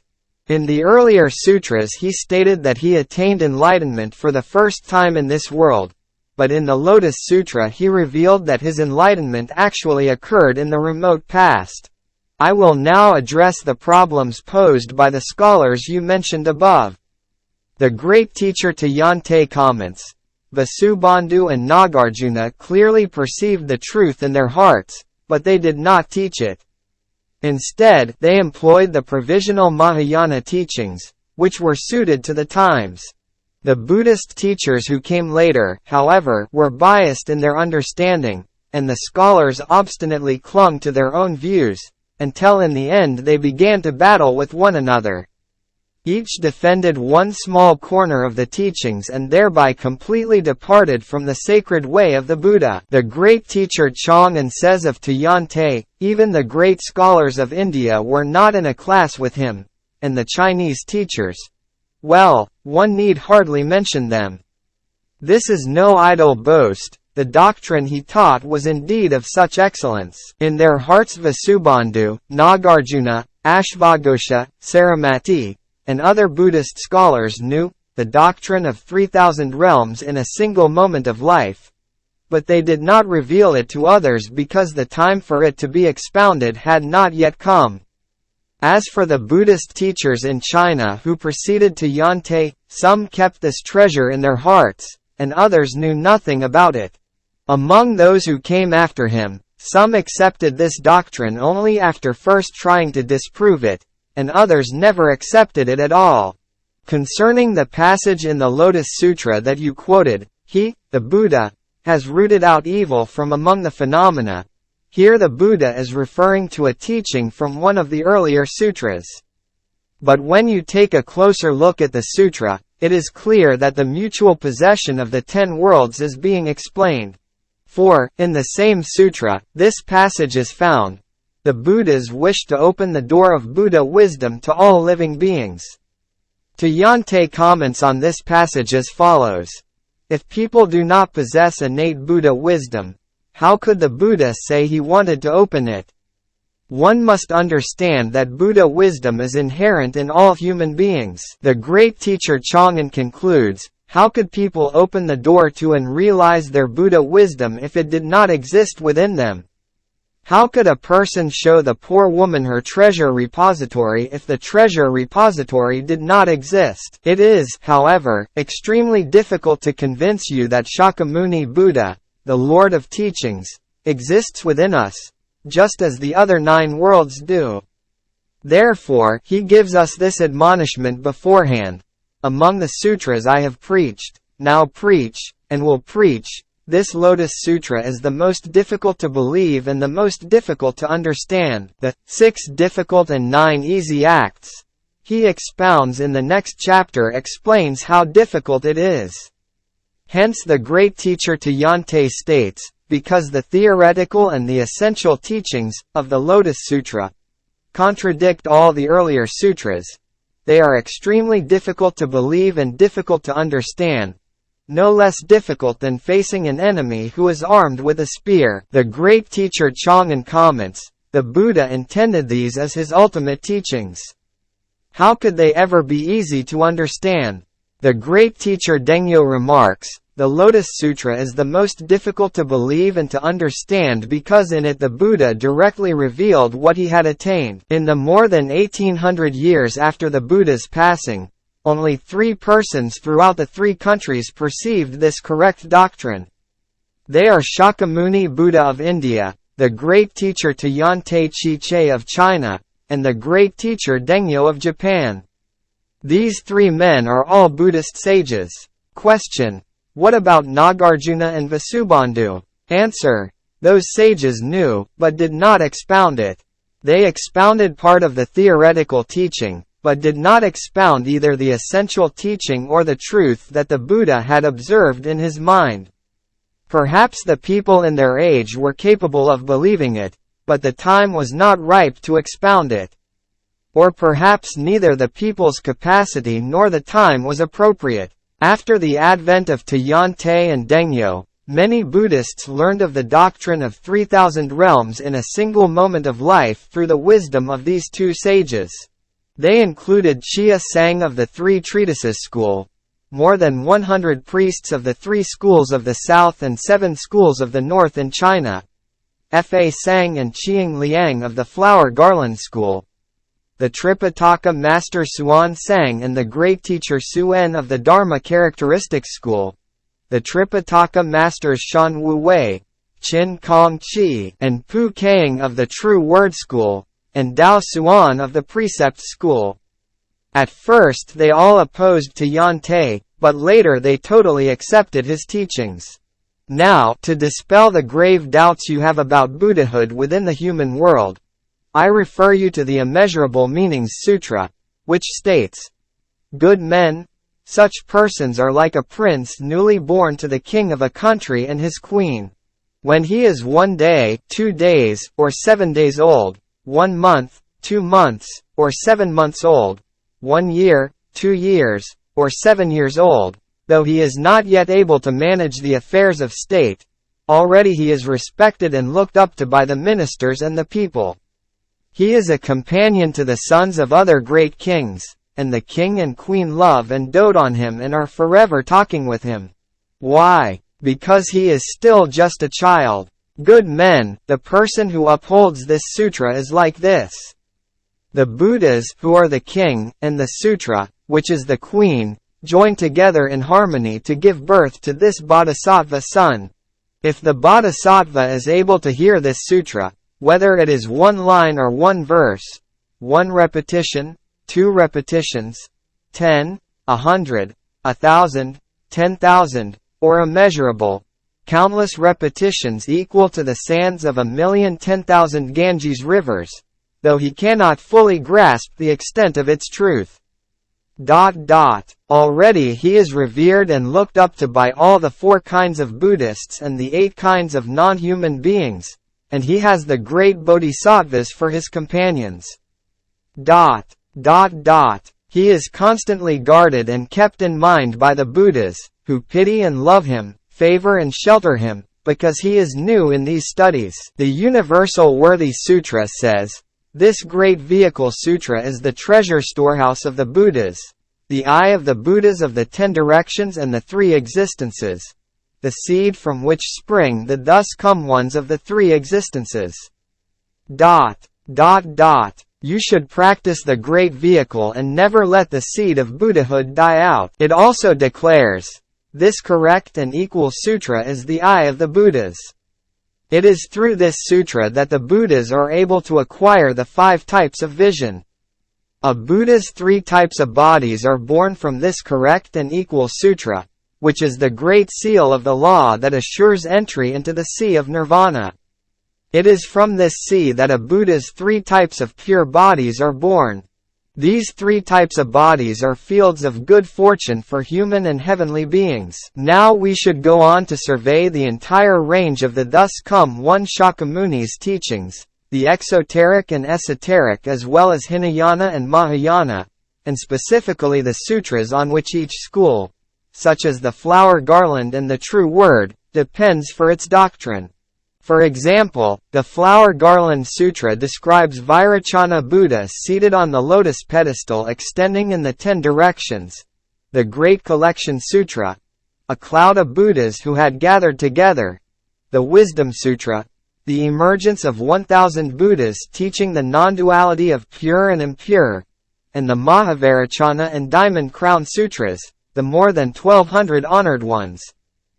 In the earlier sutras he stated that he attained enlightenment for the first time in this world, but in the Lotus Sutra he revealed that his enlightenment actually occurred in the remote past. I will now address the problems posed by the scholars you mentioned above. The great teacher Tayante comments, Vasubandhu and Nagarjuna clearly perceived the truth in their hearts, but they did not teach it. Instead, they employed the provisional Mahayana teachings, which were suited to the times. The Buddhist teachers who came later, however, were biased in their understanding, and the scholars obstinately clung to their own views, until in the end they began to battle with one another. Each defended one small corner of the teachings and thereby completely departed from the sacred way of the Buddha. The great teacher Chang'an says of Tiantai, even the great scholars of India were not in a class with him, and the Chinese teachers, well, one need hardly mention them. This is no idle boast. The doctrine he taught was indeed of such excellence. In their hearts Vasubandhu, Nagarjuna, Ashvaghosha, Saramati, and other Buddhist scholars knew the doctrine of 3,000 realms in a single moment of life, but they did not reveal it to others because the time for it to be expounded had not yet come. As for the Buddhist teachers in China who proceeded to Yantai, some kept this treasure in their hearts, and others knew nothing about it. Among those who came after him, some accepted this doctrine only after first trying to disprove it, and others never accepted it at all. Concerning the passage in the Lotus Sutra that you quoted, he, the Buddha, has rooted out evil from among the phenomena. Here the Buddha is referring to a teaching from one of the earlier sutras. But when you take a closer look at the sutra, it is clear that the mutual possession of the 10 worlds is being explained. For, in the same sutra, this passage is found. The Buddhas wish to open the door of Buddha wisdom to all living beings. Tiantai comments on this passage as follows. If people do not possess innate Buddha wisdom, how could the Buddha say he wanted to open it? One must understand that Buddha wisdom is inherent in all human beings. The great teacher Chang'an concludes, how could people open the door to and realize their Buddha wisdom if it did not exist within them? How could a person show the poor woman her treasure repository if the treasure repository did not exist? It is, however, extremely difficult to convince you that Shakyamuni Buddha, the Lord of Teachings, exists within us, just as the other 9 worlds do. Therefore, he gives us this admonishment beforehand. Among the sutras I have preached, now preach, and will preach, this Lotus Sutra is the most difficult to believe and the most difficult to understand. The 6 difficult and 9 easy acts he expounds in the next chapter explains how difficult it is. Hence the great teacher Tiantai states, because the theoretical and the essential teachings of the Lotus Sutra contradict all the earlier sutras, they are extremely difficult to believe and difficult to understand. No less difficult than facing an enemy who is armed with a spear. The great teacher Chang'an comments, the Buddha intended these as his ultimate teachings. How could they ever be easy to understand? The great teacher Dengyo remarks, the Lotus Sutra is the most difficult to believe and to understand because in it the Buddha directly revealed what he had attained. In the more than 1800 years after the Buddha's passing, only 3 persons throughout the 3 countries perceived this correct doctrine. They are Shakyamuni Buddha of India, the great teacher Tiantai Chi-che of China, and the great teacher Dengyo of Japan. These 3 men are all Buddhist sages. Question. What about Nagarjuna and Vasubandhu? Answer. Those sages knew, but did not expound it. They expounded part of the theoretical teaching, but did not expound either the essential teaching or the truth that the Buddha had observed in his mind. Perhaps the people in their age were capable of believing it, but the time was not ripe to expound it. Or perhaps neither the people's capacity nor the time was appropriate. After the advent of Tiantai and Dengyo, many Buddhists learned of the doctrine of 3,000 realms in a single moment of life through the wisdom of these 2 sages. They included Chia Sang of the 3 treatises school, more than 100 priests of the 3 schools of the south and 7 schools of the north in China, Fa Sang and Chiang Liang of the flower garland school, the Tripitaka master Suan Sang and the great teacher Suen of the Dharma characteristics school, the Tripitaka masters Shan Wu Wei, Qin Kong Chi, and Pu Kang of the True Word School, and Dao Suan of the Precept School. At first they all opposed to Yan Te, but later they totally accepted his teachings. Now, to dispel the grave doubts you have about Buddhahood within the human world, I refer you to the Immeasurable Meanings Sutra, which states, "Good men, such persons are like a prince newly born to the king of a country and his queen. When he is 1 day, 2 days, or 7 days old, 1 month, 2 months, or 7 months old, 1 year, 2 years, or 7 years old, though he is not yet able to manage the affairs of state, already he is respected and looked up to by the ministers and the people. He is a companion to the sons of other great kings, and the king and queen love and dote on him and are forever talking with him. Why? Because he is still just a child. Good men, the person who upholds this sutra is like this. The Buddhas, who are the king, and the sutra, which is the queen, join together in harmony to give birth to this bodhisattva son. If the bodhisattva is able to hear this sutra, whether it is 1 line or 1 verse, 1 repetition, 2 repetitions, 10, 100, 1,000, 10,000, or immeasurable, countless repetitions equal to the sands of 1,010,000 Ganges rivers, though he cannot fully grasp the extent of its truth. Already he is revered and looked up to by all the 4 kinds of Buddhists and the 8 kinds of non-human beings, and he has the great bodhisattvas for his companions. He is constantly guarded and kept in mind by the Buddhas, who pity and love him, favor and shelter him, because he is new in these studies. The Universal Worthy Sutra says, "This great vehicle sutra is the treasure storehouse of the Buddhas, the eye of the Buddhas of the 10 directions and the 3 existences, the seed from which spring the thus come ones of the 3 existences." You should practice the great vehicle and never let the seed of Buddhahood die out. It also declares, "This correct and equal sutra is the eye of the Buddhas." It is through this sutra that the Buddhas are able to acquire the 5 types of vision. A Buddha's 3 types of bodies are born from this correct and equal sutra, which is the great seal of the law that assures entry into the sea of nirvana. It is from this sea that a Buddha's 3 types of pure bodies are born. These 3 types of bodies are fields of good fortune for human and heavenly beings. Now we should go on to survey the entire range of the thus come one Shakyamuni's teachings, the exoteric and esoteric as well as Hinayana and Mahayana, and specifically the sutras on which each school, such as the Flower Garland and the True Word, depends for its doctrine. For example, the Flower Garland Sutra describes Vairocana Buddha seated on the lotus pedestal extending in the 10 directions. The Great Collection Sutra, a cloud of Buddhas who had gathered together. The Wisdom Sutra, the emergence of 1,000 Buddhas teaching the non-duality of pure and impure. And the Mahavairochana and Diamond Crown Sutras, the more than 1,200 honored ones.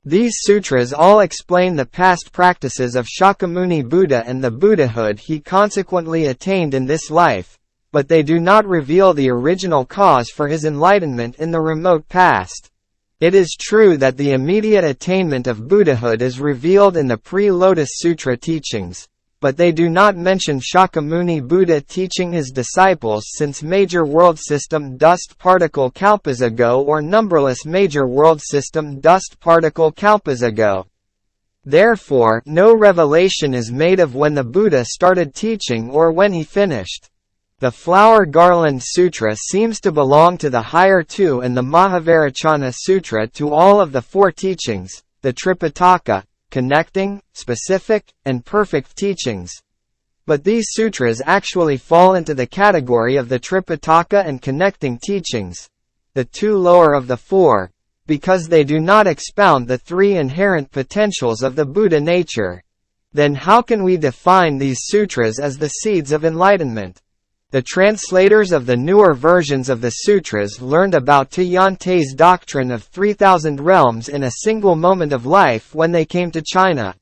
These sutras all explain the past practices of Shakyamuni Buddha and the Buddhahood he consequently attained in this life, but they do not reveal the original cause for his enlightenment in the remote past. It is true that the immediate attainment of Buddhahood is revealed in the pre-Lotus Sutra teachings, but they do not mention Shakyamuni Buddha teaching his disciples since major world system dust particle kalpas ago or numberless major world system dust particle kalpas ago. Therefore, no revelation is made of when the Buddha started teaching or when he finished. The Flower Garland Sutra seems to belong to the higher 2 and the Mahavairochana Sutra to all of the 4 teachings, the Tripitaka, connecting, specific, and perfect teachings. But these sutras actually fall into the category of the Tripitaka and connecting teachings, the 2 lower of the 4, because they do not expound the 3 inherent potentials of the Buddha nature. Then how can we define these sutras as the seeds of enlightenment? The translators of the newer versions of the sutras learned about Tiante's doctrine of 3,000 realms in a single moment of life when they came to China.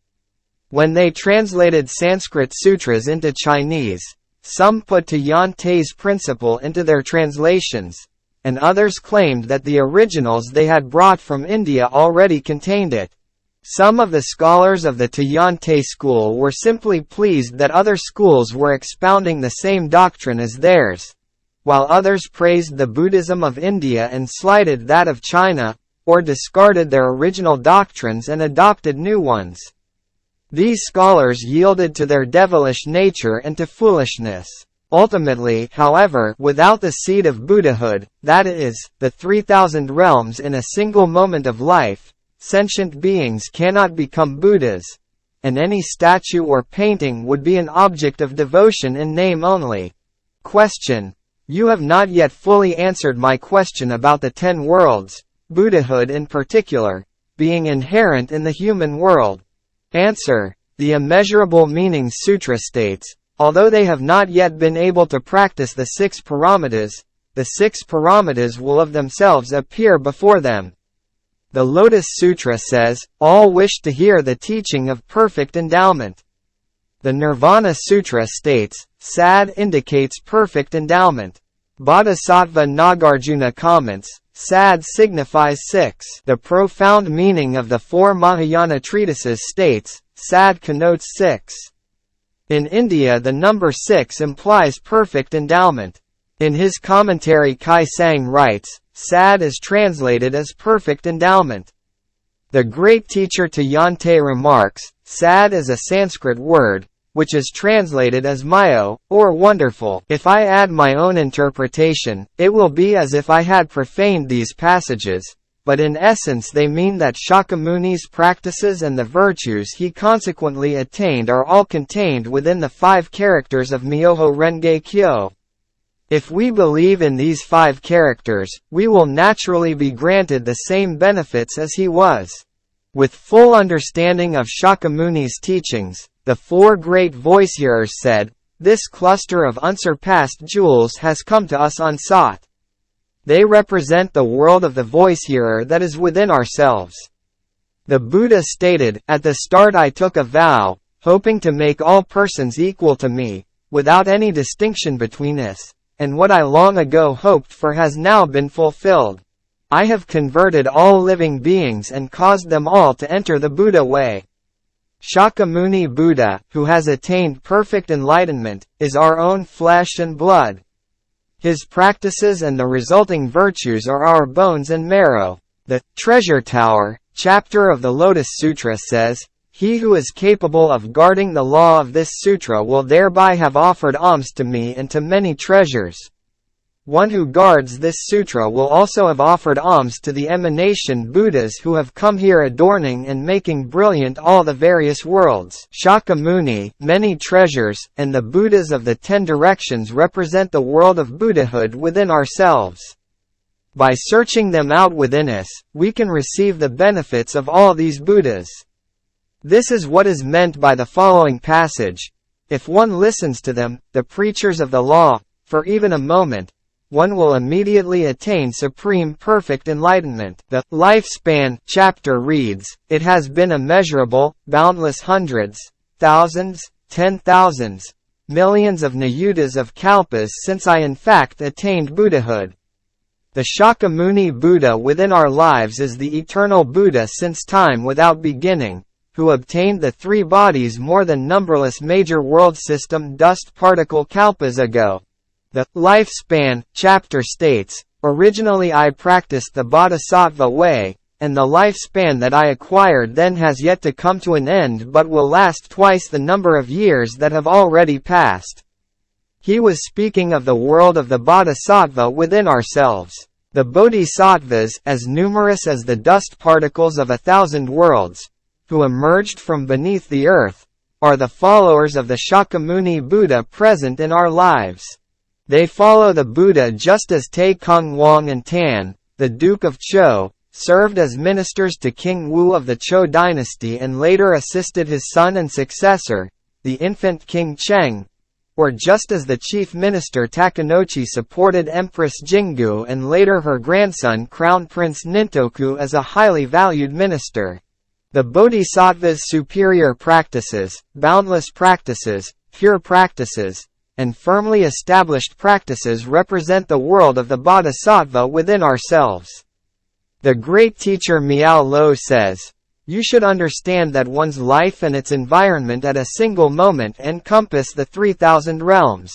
When they translated Sanskrit sutras into Chinese, some put Tiante's principle into their translations, and others claimed that the originals they had brought from India already contained it. Some of the scholars of the Tiante school were simply pleased that other schools were expounding the same doctrine as theirs, while others praised the Buddhism of India and slighted that of China, or discarded their original doctrines and adopted new ones. These scholars yielded to their devilish nature and to foolishness. Ultimately, however, without the seed of Buddhahood, that is, the 3,000 realms in a single moment of life, sentient beings cannot become Buddhas, and any statue or painting would be an object of devotion in name only. Question. You have not yet fully answered my question about the 10 worlds, Buddhahood in particular, being inherent in the human world. Answer. The Immeasurable Meanings Sutra states, although they have not yet been able to practice the 6 paramitas, the 6 paramitas will of themselves appear before them. The Lotus Sutra says, all wish to hear the teaching of perfect endowment. The Nirvana Sutra states, Sad indicates perfect endowment. Bodhisattva Nagarjuna comments, Sad signifies 6. The profound meaning of the 4 Mahayana treatises states, Sad connotes 6. In India the number 6 implies perfect endowment. In his commentary Kai Sang writes, Sad is translated as perfect endowment. The great teacher Tiante remarks, Sad is a Sanskrit word, which is translated as Mayo, or wonderful. If I add my own interpretation, it will be as if I had profaned these passages, but in essence they mean that Shakyamuni's practices and the virtues he consequently attained are all contained within the 5 characters of Myoho-renge-kyo. If we believe in these 5 characters, we will naturally be granted the same benefits as he was. With full understanding of Shakyamuni's teachings, the 4 great voice-hearers said, this cluster of unsurpassed jewels has come to us unsought. They represent the world of the voice-hearer that is within ourselves. The Buddha stated, at the start I took a vow, hoping to make all persons equal to me, without any distinction between us. And what I long ago hoped for has now been fulfilled. I have converted all living beings and caused them all to enter the Buddha way. Shakyamuni Buddha, who has attained perfect enlightenment, is our own flesh and blood. His practices and the resulting virtues are our bones and marrow. The Treasure Tower chapter of the Lotus Sutra says, he who is capable of guarding the law of this sutra will thereby have offered alms to me and to many treasures. One who guards this sutra will also have offered alms to the emanation Buddhas who have come here adorning and making brilliant all the various worlds. Shakyamuni, many treasures, and the Buddhas of the 10 directions represent the world of Buddhahood within ourselves. By searching them out within us, we can receive the benefits of all these Buddhas. This is what is meant by the following passage. If one listens to them, the preachers of the law, for even a moment, one will immediately attain supreme perfect enlightenment. The Lifespan chapter reads, it has been immeasurable, boundless hundreds, thousands, 10,000s, millions of nayutas of kalpas since I in fact attained Buddhahood. The Shakyamuni Buddha within our lives is the eternal Buddha since time without beginning, who obtained the 3 bodies more than numberless major world system dust particle kalpas ago. The Lifespan chapter states, originally I practiced the Bodhisattva way, and the lifespan that I acquired then has yet to come to an end but will last twice the number of years that have already passed. He was speaking of the world of the Bodhisattva within ourselves. The Bodhisattvas, as numerous as the dust particles of 1,000 worlds, who emerged from beneath the earth, are the followers of the Shakyamuni Buddha present in our lives. They follow the Buddha just as Tai Kung Wang and Tan, the Duke of Zhou, served as ministers to King Wu of the Zhou dynasty and later assisted his son and successor, the infant King Cheng, or just as the chief minister Takenouchi supported Empress Jingu and later her grandson Crown Prince Nintoku as a highly valued minister. The Bodhisattva's superior practices, boundless practices, pure practices, and firmly established practices represent the world of the Bodhisattva within ourselves. The great teacher Miao Lo says, "You should understand that one's life and its environment at a single moment encompass the 3,000 realms.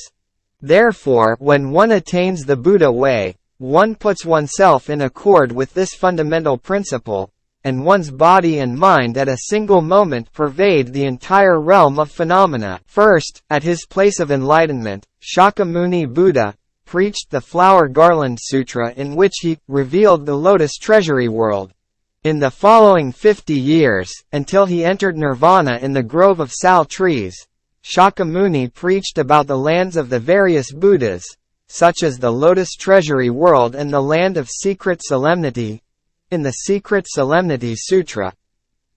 Therefore, when one attains the Buddha way, one puts oneself in accord with this fundamental principle, and one's body and mind at a single moment pervade the entire realm of phenomena." First, at his place of enlightenment, Shakyamuni Buddha preached the Flower Garland Sutra, in which he revealed the Lotus Treasury World. In the following 50 years, until he entered nirvana in the grove of sal trees, Shakyamuni preached about the lands of the various Buddhas, such as the Lotus Treasury World and the land of secret solemnity. In the Secret Solemnity Sutra,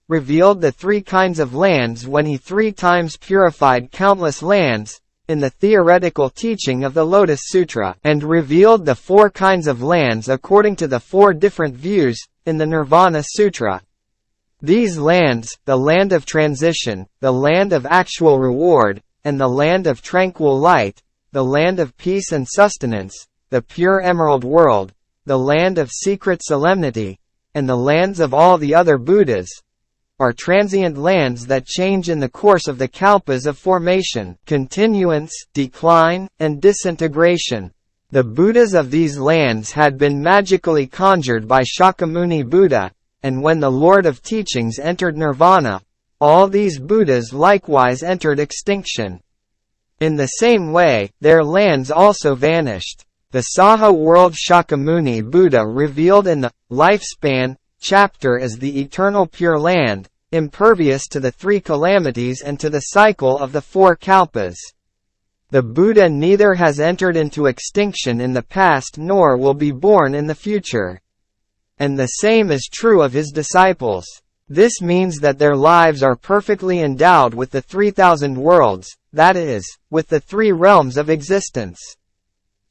revealed the three kinds of lands when he 3 times purified countless lands, in the theoretical teaching of the Lotus Sutra, and revealed the 4 kinds of lands according to the 4 different views, in the Nirvana Sutra. These lands, the land of transition, the land of actual reward, and the land of tranquil light, the land of peace and sustenance, the pure emerald world, the land of secret solemnity, and the lands of all the other Buddhas, are transient lands that change in the course of the kalpas of formation, continuance, decline, and disintegration. The Buddhas of these lands had been magically conjured by Shakyamuni Buddha, and when the Lord of Teachings entered nirvana, all these Buddhas likewise entered extinction. In the same way, their lands also vanished. The Saha world Shakyamuni Buddha revealed in the lifespan chapter as the eternal pure land, impervious to the 3 calamities and to the cycle of the 4 kalpas. The Buddha neither has entered into extinction in the past nor will be born in the future. And the same is true of his disciples. This means that their lives are perfectly endowed with the 3,000 worlds, that is, with the 3 realms of existence.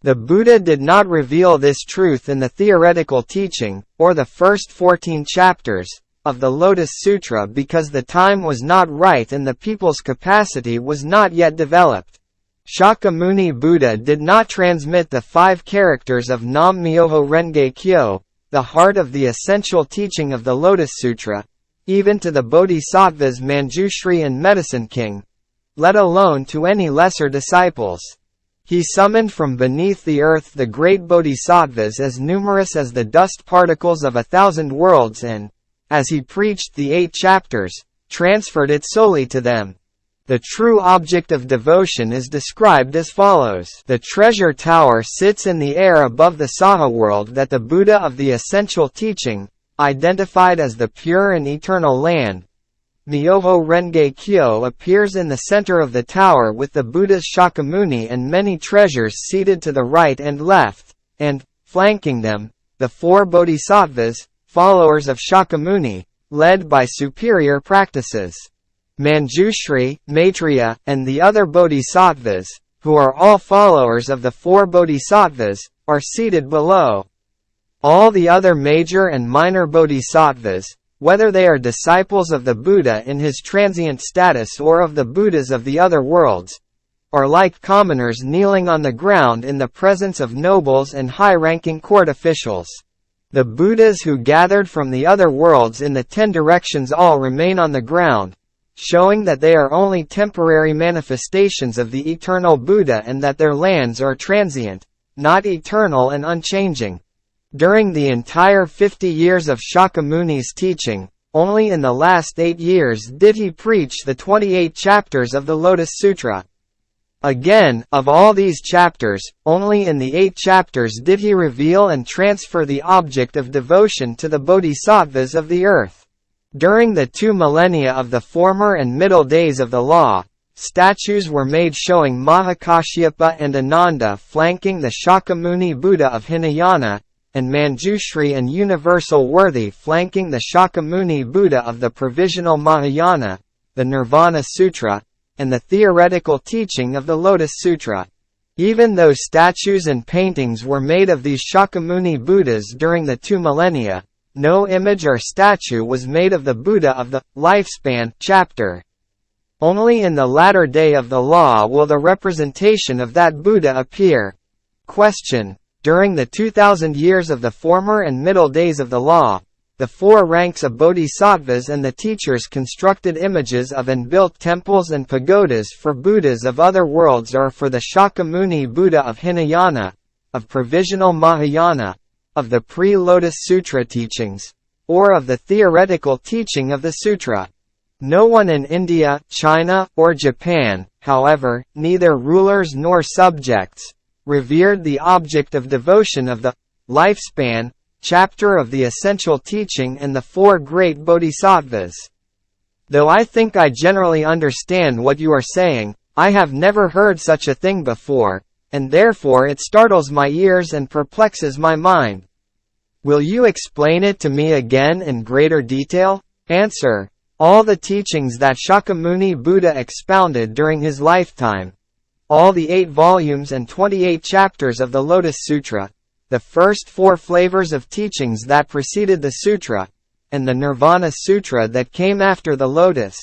The Buddha did not reveal this truth in the theoretical teaching, or the first 14 chapters, of the Lotus Sutra because the time was not right and the people's capacity was not yet developed. Shakyamuni Buddha did not transmit the 5 characters of Nam-myoho-renge-kyo, the heart of the essential teaching of the Lotus Sutra, even to the Bodhisattvas Manjushri and Medicine King, let alone to any lesser disciples. He summoned from beneath the earth the great Bodhisattvas as numerous as the dust particles of 1,000 worlds and, as he preached the 8 chapters, transferred it solely to them. The true object of devotion is described as follows. The treasure tower sits in the air above the Saha world that the Buddha of the essential teaching, identified as the pure and eternal land, Myoho-renge-kyo, appears in the center of the tower with the Buddhas Shakyamuni and many treasures seated to the right and left, and, flanking them, the 4 bodhisattvas, followers of Shakyamuni, led by superior practices. Manjushri, Maitreya, and the other bodhisattvas, who are all followers of the 4 bodhisattvas, are seated below. All the other major and minor bodhisattvas, whether they are disciples of the Buddha in his transient status or of the Buddhas of the other worlds, are like commoners kneeling on the ground in the presence of nobles and high-ranking court officials. The Buddhas who gathered from the other worlds in the 10 directions all remain on the ground, showing that they are only temporary manifestations of the eternal Buddha and that their lands are transient, not eternal and unchanging. During the entire 50 years of Shakyamuni's teaching, only in the last 8 years did he preach the 28 chapters of the Lotus Sutra. Again, of all these chapters, only in the 8 chapters did he reveal and transfer the object of devotion to the bodhisattvas of the earth. During the 2 millennia of the former and middle days of the law, statues were made showing Mahakashyapa and Ananda flanking the Shakyamuni Buddha of Hinayana, and Manjushri and Universal Worthy flanking the Shakyamuni Buddha of the Provisional Mahayana, the Nirvana Sutra, and the theoretical teaching of the Lotus Sutra. Even though statues and paintings were made of these Shakyamuni Buddhas during the 2 millennia, no image or statue was made of the Buddha of the lifespan chapter. Only in the latter day of the law will the representation of that Buddha appear. Question. During the 2000 years of the former and middle days of the law, the 4 ranks of bodhisattvas and the teachers constructed images of and built temples and pagodas for Buddhas of other worlds or for the Shakyamuni Buddha of Hinayana, of provisional Mahayana, of the pre-Lotus Sutra teachings, or of the theoretical teaching of the sutra. No one in India, China, or Japan, however, neither rulers nor subjects, revered the object of devotion of the lifespan chapter of the essential teaching and the 4 great bodhisattvas. Though I think I generally understand what you are saying, I have never heard such a thing before, and therefore it startles my ears and perplexes my mind. Will you explain it to me again in greater detail? Answer. All the teachings that Shakyamuni Buddha expounded during his lifetime, all the 8 volumes and 28 chapters of the Lotus Sutra, the first 4 flavors of teachings that preceded the sutra, and the Nirvana Sutra that came after the Lotus,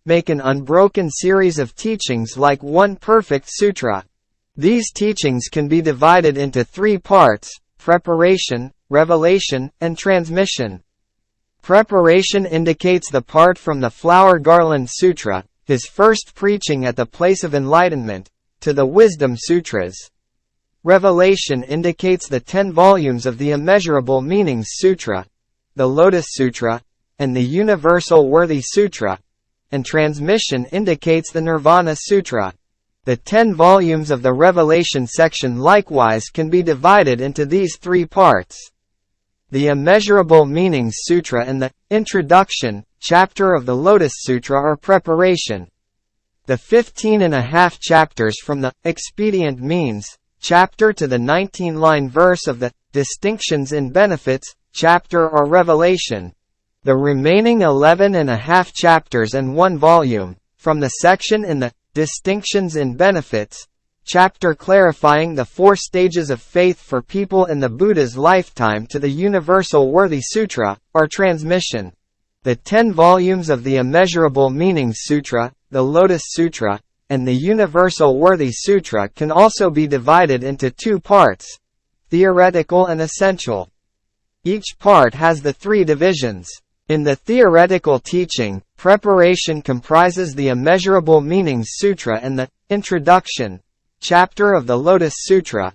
make an unbroken series of teachings like one perfect sutra. These teachings can be divided into 3 parts: preparation, revelation, and transmission. Preparation indicates the part from the Flower Garland Sutra, his first preaching at the place of enlightenment, to the Wisdom Sutras. Revelation indicates the 10 volumes of the Immeasurable Meanings Sutra, the Lotus Sutra, and the Universal Worthy Sutra, and transmission indicates the Nirvana Sutra. The 10 volumes of the Revelation section likewise can be divided into these 3 parts. The Immeasurable Meanings Sutra and the Introduction chapter of the Lotus Sutra are preparation. The 15.5 chapters from the Expedient Means chapter to the 19-line verse of the Distinctions in Benefits chapter or revelation. The remaining 11.5 chapters and 1 volume, from the section in the Distinctions in Benefits chapter clarifying the 4 stages of faith for people in the Buddha's lifetime to the Universal Worthy Sutra, or transmission. The 10 volumes of the Immeasurable Meanings Sutra, the Lotus Sutra, and the Universal Worthy Sutra can also be divided into 2 parts: theoretical and essential. Each part has the 3 divisions. In the theoretical teaching, preparation comprises the Immeasurable Meanings Sutra and the Introduction chapter of the Lotus Sutra.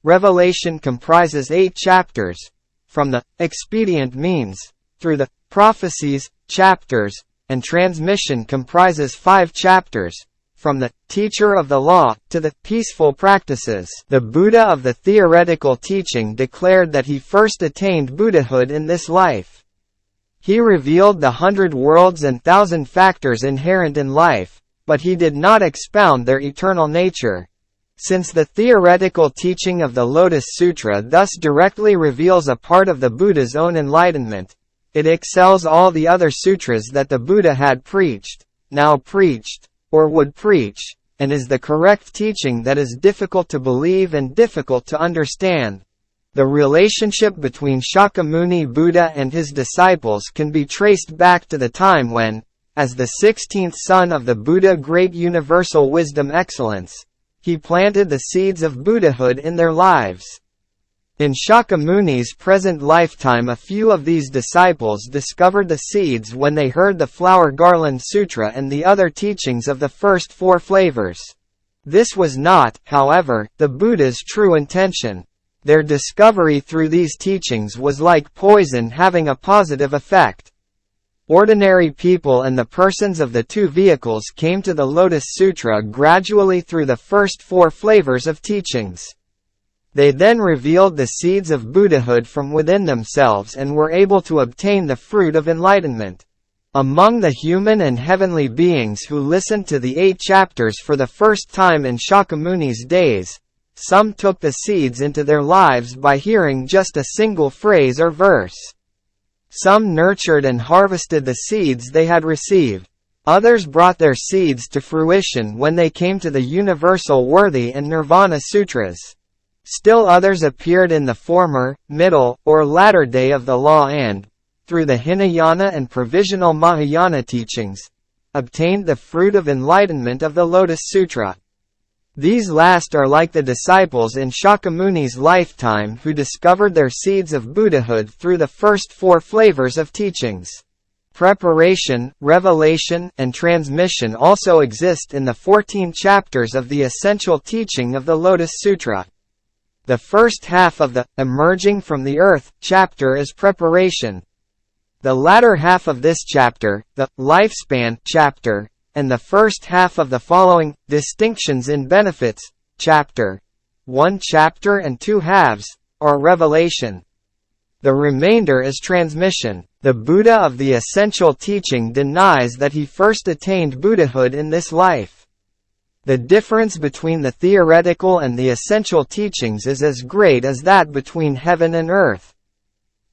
Revelation comprises 8 chapters, from the Expedient Means through the Prophecies chapters, and transmission comprises 5 chapters, from the Teacher of the Law to the Peaceful Practices. The Buddha of the theoretical teaching declared that he first attained Buddhahood in this life. He revealed the 100 worlds and 1,000 factors inherent in life, but he did not expound their eternal nature. Since the theoretical teaching of the Lotus Sutra thus directly reveals a part of the Buddha's own enlightenment, it excels all the other sutras that the Buddha had preached, now preached, or would preach, and is the correct teaching that is difficult to believe and difficult to understand. The relationship between Shakyamuni Buddha and his disciples can be traced back to the time when, as the 16th son of the Buddha Great Universal Wisdom Excellence, he planted the seeds of Buddhahood in their lives. In Shakyamuni's present lifetime, a few of these disciples discovered the seeds when they heard the Flower Garland Sutra and the other teachings of the first 4 flavors. This was not, however, the Buddha's true intention. Their discovery through these teachings was like poison having a positive effect. Ordinary people and the persons of the 2 vehicles came to the Lotus Sutra gradually through the first 4 flavors of teachings. They then revealed the seeds of Buddhahood from within themselves and were able to obtain the fruit of enlightenment. Among the human and heavenly beings who listened to the 8 chapters for the first time in Shakyamuni's days, some took the seeds into their lives by hearing just a single phrase or verse. Some nurtured and harvested the seeds they had received. Others brought their seeds to fruition when they came to the Universal Worthy and Nirvana Sutras. Still others appeared in the former, middle, or latter day of the law and, through the Hinayana and provisional Mahayana teachings, obtained the fruit of enlightenment of the Lotus Sutra. These last are like the disciples in Shakyamuni's lifetime who discovered their seeds of Buddhahood through the first 4 flavors of teachings. Preparation, revelation, and transmission also exist in the 14 chapters of the essential teaching of the Lotus Sutra. The first half of the Emerging from the Earth chapter is preparation. The latter half of this chapter, the Lifespan chapter, and the first half of the following Distinctions in Benefits chapter, 1 chapter and 2 halves, are revelation. The remainder is transmission. The Buddha of the essential teaching denies that he first attained Buddhahood in this life. The difference between the theoretical and the essential teachings is as great as that between heaven and earth.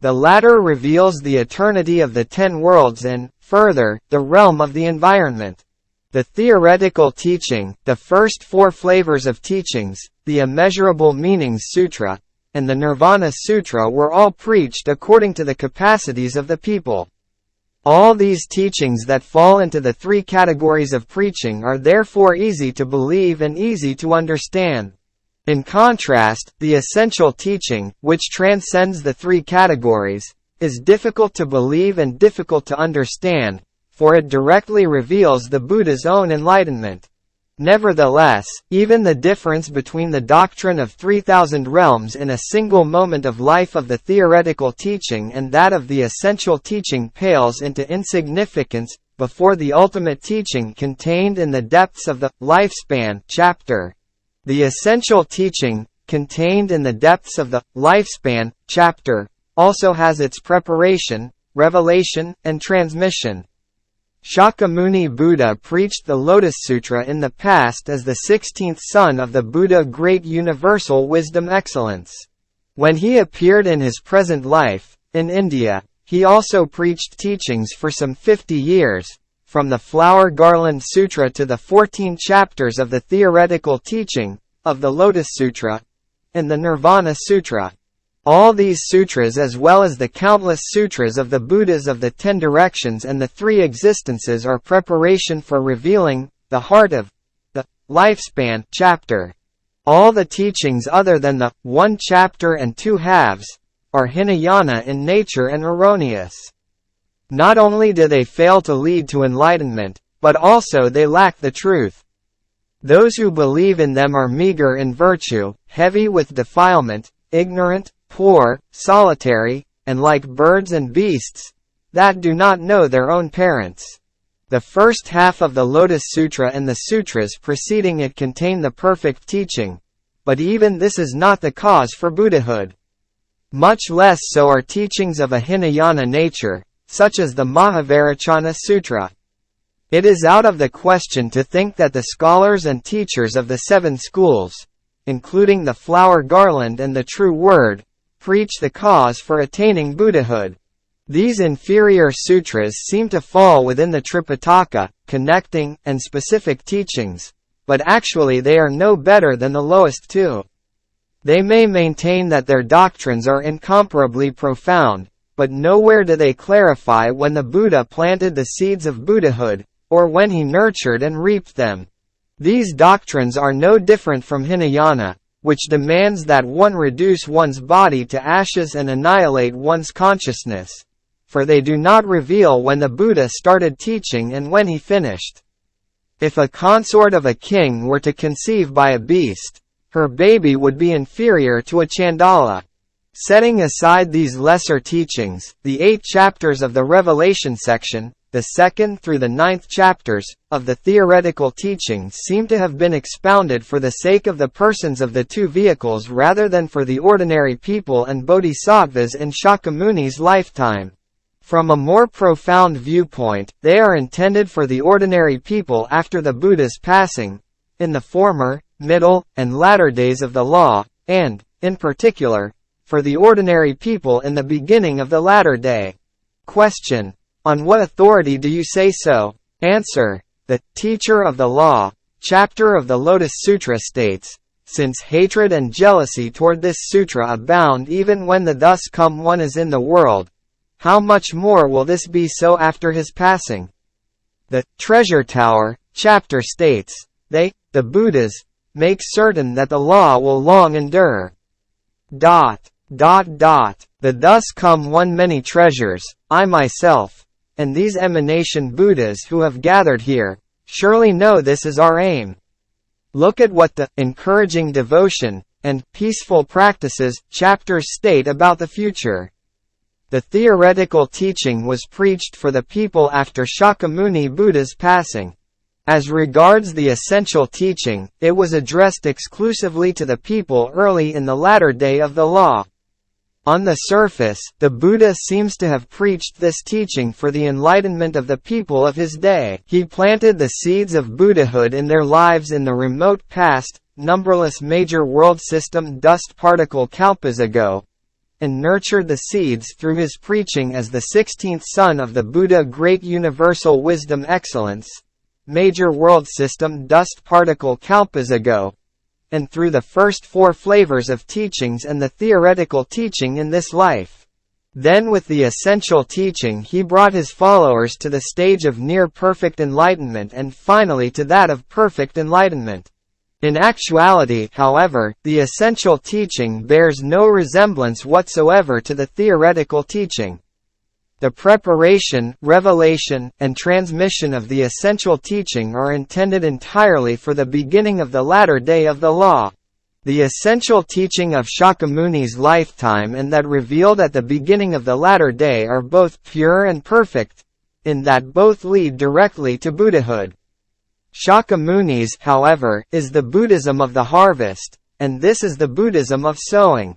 The latter reveals the eternity of the 10 worlds and, further, the realm of the environment. The theoretical teaching, the first 4 flavors of teachings, the Immeasurable Meanings Sutra, and the Nirvana Sutra were all preached according to the capacities of the people. All these teachings that fall into the 3 categories of preaching are therefore easy to believe and easy to understand. In contrast, the essential teaching, which transcends the 3 categories, is difficult to believe and difficult to understand, for it directly reveals the Buddha's own enlightenment. Nevertheless, even the difference between the doctrine of 3,000 realms in a single moment of life of the theoretical teaching and that of the essential teaching pales into insignificance before the ultimate teaching contained in the depths of the Lifespan chapter. The essential teaching, contained in the depths of the Lifespan chapter, also has its preparation, revelation, and transmission. Shakyamuni Buddha preached the Lotus Sutra in the past as the 16th son of the Buddha Great Universal Wisdom Excellence. When he appeared in his present life, in India, he also preached teachings for some 50 years, from the Flower Garland Sutra to the 14 chapters of the theoretical teaching, of the Lotus Sutra, and the Nirvana Sutra. All these sutras as well as the countless sutras of the Buddhas of the 10 directions and the 3 existences are preparation for revealing the heart of the Lifespan chapter. All the teachings other than the 1 chapter and 2 halves are Hinayana in nature and erroneous. Not only do they fail to lead to enlightenment, but also they lack the truth. Those who believe in them are meager in virtue, heavy with defilement, ignorant, poor, solitary, and like birds and beasts, that do not know their own parents. The first half of the Lotus Sutra and the sutras preceding it contain the perfect teaching, but even this is not the cause for Buddhahood. Much less so are teachings of a Hinayana nature, such as the Mahavairochana Sutra. It is out of the question to think that the scholars and teachers of the 7 schools, including the Flower Garland and the True Word, preach the cause for attaining Buddhahood. These inferior sutras seem to fall within the Tripitaka, connecting, and specific teachings, but actually they are no better than the lowest 2. They may maintain that their doctrines are incomparably profound, but nowhere do they clarify when the Buddha planted the seeds of Buddhahood, or when he nurtured and reaped them. These doctrines are no different from Hinayana, which demands that one reduce one's body to ashes and annihilate one's consciousness, for they do not reveal when the Buddha started teaching and when he finished. If a consort of a king were to conceive by a beast, her baby would be inferior to a Chandala. Setting aside these lesser teachings, the 8 chapters of the Revelation section, the 2nd through the 9th chapters, of the theoretical teachings seem to have been expounded for the sake of the persons of the 2 vehicles rather than for the ordinary people and bodhisattvas in Shakyamuni's lifetime. From a more profound viewpoint, they are intended for the ordinary people after the Buddha's passing, in the former, middle, and latter days of the law, and, in particular, for the ordinary people in the beginning of the latter day. Question: on what authority do you say so? Answer. The Teacher of the Law, chapter of the Lotus Sutra states, since hatred and jealousy toward this sutra abound even when the thus come one is in the world, how much more will this be so after his passing? The Treasure Tower, chapter states, they, the Buddhas, make certain that the law will long endure. The thus come one many treasures, I myself, and these emanation Buddhas who have gathered here, surely know this is our aim. Look at what the encouraging devotion and peaceful practices chapters state about the future. The theoretical teaching was preached for the people after Shakyamuni Buddha's passing. As regards the essential teaching, it was addressed exclusively to the people early in the latter day of the law. On the surface, the Buddha seems to have preached this teaching for the enlightenment of the people of his day. He planted the seeds of Buddhahood in their lives in the remote past, numberless major world system dust particle kalpas ago, and nurtured the seeds through his preaching as the 16th son of the Buddha, great universal wisdom excellence, major world system dust particle kalpas ago, and through the first 4 flavors of teachings and the theoretical teaching in this life. Then with the essential teaching he brought his followers to the stage of near perfect enlightenment and finally to that of perfect enlightenment. In actuality, however, the essential teaching bears no resemblance whatsoever to the theoretical teaching. The preparation, revelation, and transmission of the essential teaching are intended entirely for the beginning of the latter day of the law. The essential teaching of Shakyamuni's lifetime and that revealed at the beginning of the latter day are both pure and perfect, in that both lead directly to Buddhahood. Shakyamuni's, however, is the Buddhism of the harvest, and this is the Buddhism of sowing.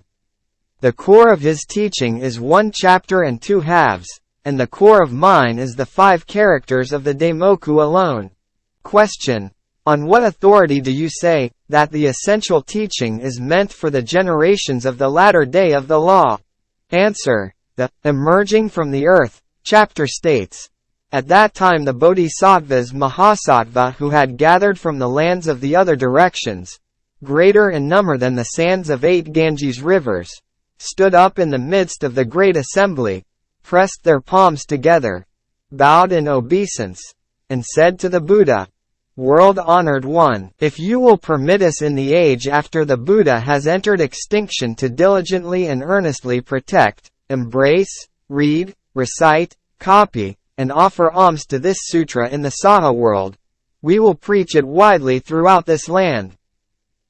The core of his teaching is 1 chapter and 2 halves, and the core of mine is the 5 characters of the Daimoku alone. Question. On what authority do you say that the essential teaching is meant for the generations of the latter day of the law? Answer. The Emerging from the Earth chapter states, at that time the Bodhisattvas Mahasattva who had gathered from the lands of the other directions, greater in number than the sands of 8 Ganges rivers, stood up in the midst of the great assembly, pressed their palms together, bowed in obeisance, and said to the Buddha, World-honored one, if you will permit us in the age after the Buddha has entered extinction to diligently and earnestly protect, embrace, read, recite, copy, and offer alms to this sutra in the Saha world, we will preach it widely throughout this land.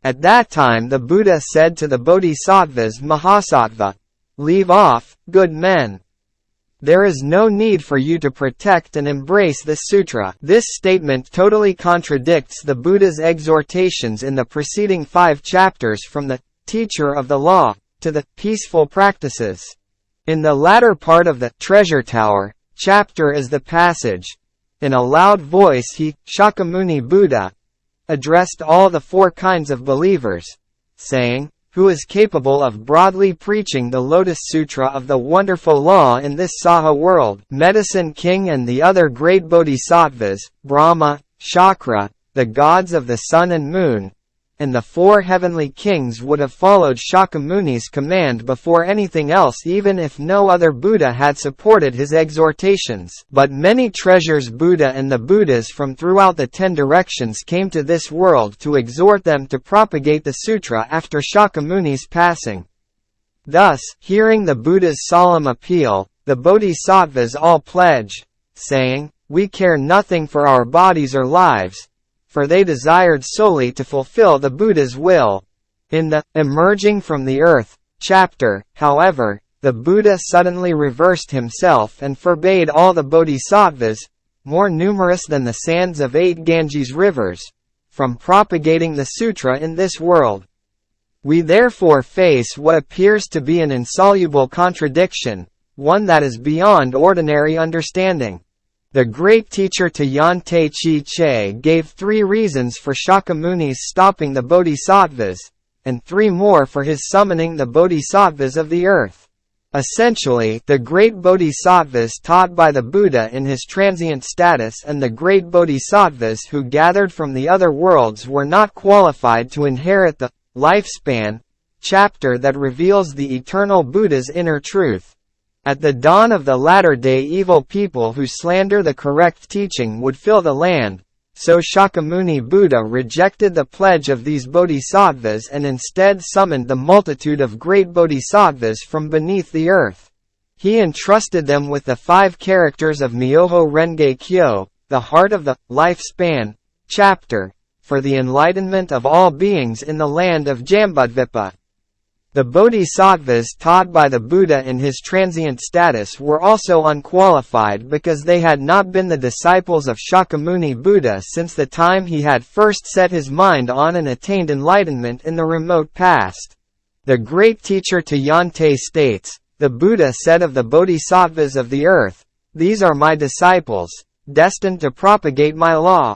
At that time the Buddha said to the Bodhisattvas Mahasattva, leave off, good men. There is no need for you to protect and embrace this sutra. This statement totally contradicts the Buddha's exhortations in the preceding 5 chapters from the Teacher of the Law to the Peaceful Practices. In the latter part of the Treasure Tower chapter is the passage, in a loud voice he, Shakyamuni Buddha, addressed all the 4 kinds of believers, saying, who is capable of broadly preaching the Lotus Sutra of the wonderful law in this Saha world, Medicine King and the other great bodhisattvas, Brahma, Shakra, the gods of the sun and moon, and the 4 heavenly kings would have followed Shakyamuni's command before anything else even if no other Buddha had supported his exhortations. But many treasures Buddha and the Buddhas from throughout the 10 directions came to this world to exhort them to propagate the sutra after Shakyamuni's passing. Thus, hearing the Buddha's solemn appeal, the bodhisattvas all pledge, saying, we care nothing for our bodies or lives, for they desired solely to fulfill the Buddha's will. In the Emerging from the Earth chapter, however, the Buddha suddenly reversed himself and forbade all the bodhisattvas, more numerous than the sands of 8 Ganges rivers, from propagating the sutra in this world. We therefore face what appears to be an insoluble contradiction, one that is beyond ordinary understanding. The great teacher Tayante Chi-che gave 3 reasons for Shakyamuni's stopping the bodhisattvas, and 3 more for his summoning the bodhisattvas of the earth. Essentially, the great bodhisattvas taught by the Buddha in his transient status and the great bodhisattvas who gathered from the other worlds were not qualified to inherit the lifespan chapter that reveals the eternal Buddha's inner truth. At the dawn of the latter day, evil people who slander the correct teaching would fill the land, so Shakyamuni Buddha rejected the pledge of these bodhisattvas and instead summoned the multitude of great bodhisattvas from beneath the earth. He entrusted them with the 5 characters of Myoho-renge-kyo, the heart of the lifespan chapter, for the enlightenment of all beings in the land of Jambudvipa. The bodhisattvas taught by the Buddha in his transient status were also unqualified because they had not been the disciples of Shakyamuni Buddha since the time he had first set his mind on and attained enlightenment in the remote past. The great teacher Tayante states, "The Buddha said of the bodhisattvas of the earth, 'These are my disciples, destined to propagate my law.'"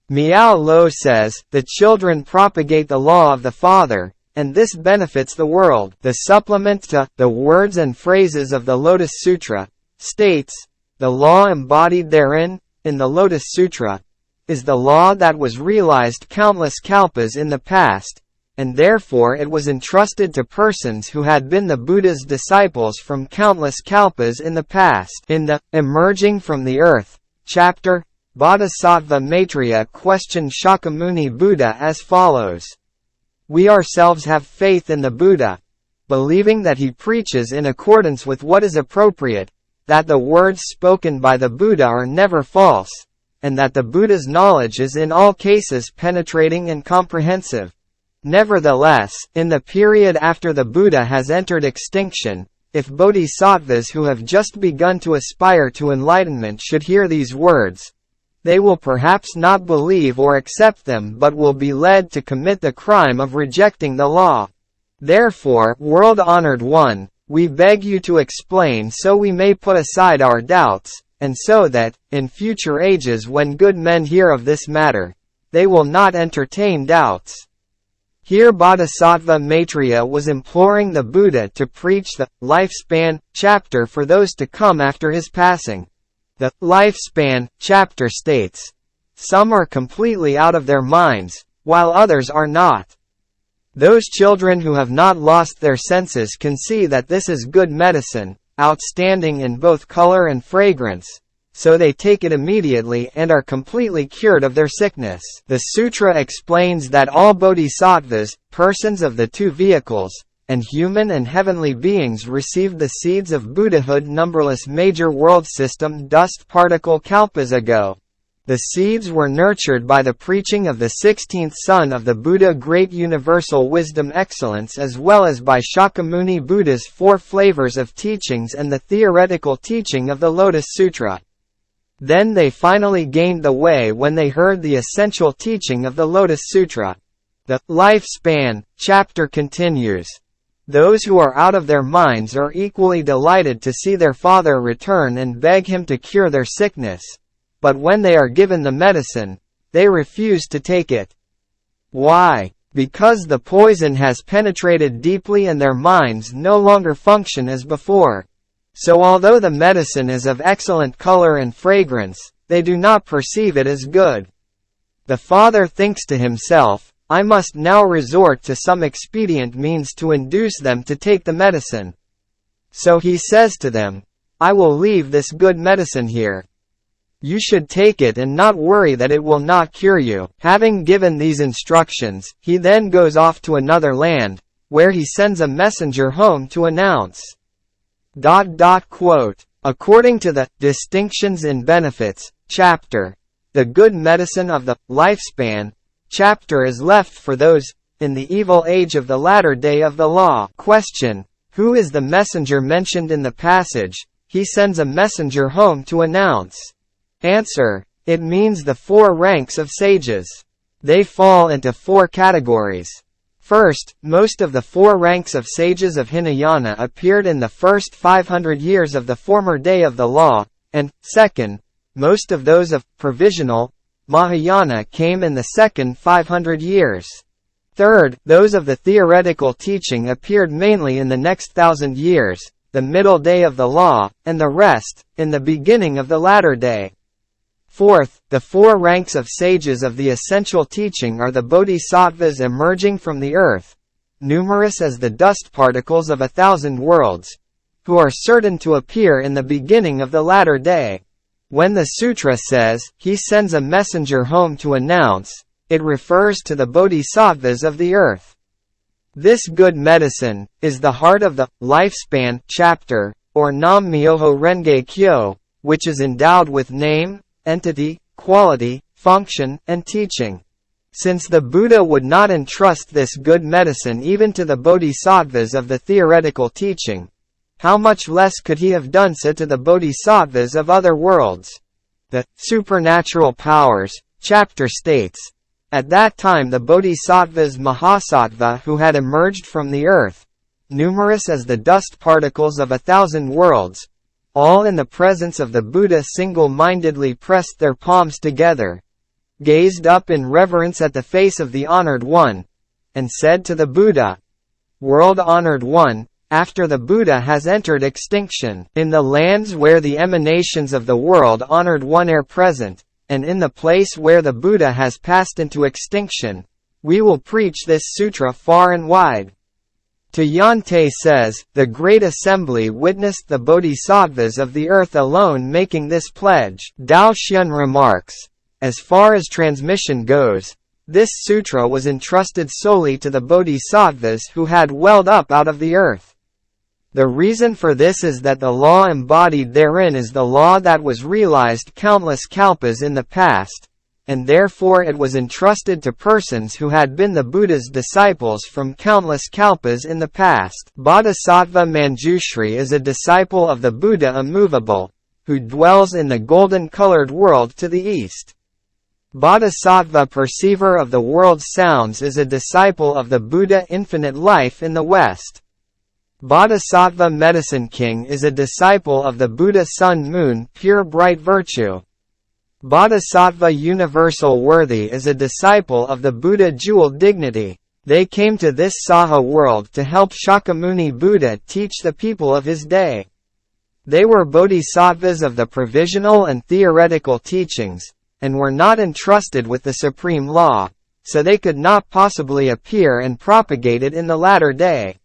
Miao Lo says, "The children propagate the law of the Father, and this benefits the world." The supplement to the words and phrases of the Lotus Sutra states, "The law embodied therein, in the Lotus Sutra, is the law that was realized countless kalpas in the past, and therefore it was entrusted to persons who had been the Buddha's disciples from countless kalpas in the past." In the Emerging from the Earth chapter, Bodhisattva Maitreya questioned Shakyamuni Buddha as follows. "We ourselves have faith in the Buddha, believing that he preaches in accordance with what is appropriate, that the words spoken by the Buddha are never false, and that the Buddha's knowledge is in all cases penetrating and comprehensive. Nevertheless, in the period after the Buddha has entered extinction, if bodhisattvas who have just begun to aspire to enlightenment should hear these words, they will perhaps not believe or accept them but will be led to commit the crime of rejecting the law. Therefore, world-honored one, we beg you to explain so we may put aside our doubts, and so that, in future ages when good men hear of this matter, they will not entertain doubts." Here Bodhisattva Maitreya was imploring the Buddha to preach the lifespan chapter for those to come after his passing. The lifespan chapter states, "Some are completely out of their minds, while others are not. Those children who have not lost their senses can see that this is good medicine, outstanding in both color and fragrance, so they take it immediately and are completely cured of their sickness." The sutra explains that all bodhisattvas, persons of the 2 vehicles, and human and heavenly beings received the seeds of Buddhahood numberless major world system dust particle kalpas ago. The seeds were nurtured by the preaching of the 16th son of the Buddha, great universal wisdom excellence, as well as by Shakyamuni Buddha's 4 flavors of teachings and the theoretical teaching of the Lotus Sutra. Then they finally gained the way when they heard the essential teaching of the Lotus Sutra. The lifespan chapter continues. Those who are out of their minds are equally delighted to see their father return and beg him to cure their sickness. But when they are given the medicine, they refuse to take it. Why? Because the poison has penetrated deeply and their minds no longer function as before. So although the medicine is of excellent color and fragrance, they do not perceive it as good. The father thinks to himself, "I must now resort to some expedient means to induce them to take the medicine." So he says to them, "I will leave this good medicine here. You should take it and not worry that it will not cure you." Having given these instructions, he then goes off to another land, where he sends a messenger home to announce. According to the Distinctions in Benefits chapter, the good medicine of the lifespan chapter is left for those in the evil age of the latter day of the law. Question: who is the messenger mentioned in the passage, "He sends a messenger home to announce"? Answer: it means the 4 ranks of sages. They fall into 4 categories. First, most of the 4 ranks of sages of Hinayana appeared in the first 500 years of the former day of the law, and, second, most of those of provisional Mahayana came in the second 500 years. Third, those of the theoretical teaching appeared mainly in the next 1,000 years. the middle day of the law, and the rest, in the beginning of the latter day. Fourth, the four ranks of sages of the essential teaching are the bodhisattvas emerging from the earth, numerous as the dust particles of 1,000 worlds, who are certain to appear in the beginning of the latter day. When the sutra says, he sends a messenger home to announce, it refers to the bodhisattvas of the earth. This good medicine is the heart of the lifespan chapter, or Nam-myoho-renge-kyo, which is endowed with name, entity, quality, function, and teaching. Since the Buddha would not entrust this good medicine even to the bodhisattvas of the theoretical teaching, how much less could he have done so to the bodhisattvas of other worlds? The supernatural powers chapter states, at that time the bodhisattvas Mahasattva who had emerged from the earth, numerous as the dust particles of 1,000 worlds, all in the presence of the Buddha single-mindedly pressed their palms together, gazed up in reverence at the face of the Honored One, and said to the Buddha, World Honored One, after the Buddha has entered extinction, in the lands where the emanations of the World Honored One are present, and in the place where the Buddha has passed into extinction, we will preach this sutra far and wide. Yante says, the Great Assembly witnessed the bodhisattvas of the earth alone making this pledge. Daoxian remarks, as far as transmission goes, this sutra was entrusted solely to the bodhisattvas who had welled up out of the earth. The reason for this is that the law embodied therein is the law that was realized countless kalpas in the past, and therefore it was entrusted to persons who had been the Buddha's disciples from countless kalpas in the past. Bodhisattva Manjushri is a disciple of the Buddha immovable, who dwells in the golden-colored world to the east. Bodhisattva Perceiver of the World's Sounds is a disciple of the Buddha Infinite Life in the west. Bodhisattva Medicine King is a disciple of the Buddha Sun Moon Pure Bright Virtue. Bodhisattva Universal Worthy is a disciple of the Buddha Jeweled Dignity. They came to this Saha world to help Shakyamuni Buddha teach the people of his day. They were bodhisattvas of the provisional and theoretical teachings, and were not entrusted with the supreme law, so they could not possibly appear and propagate it in the latter day.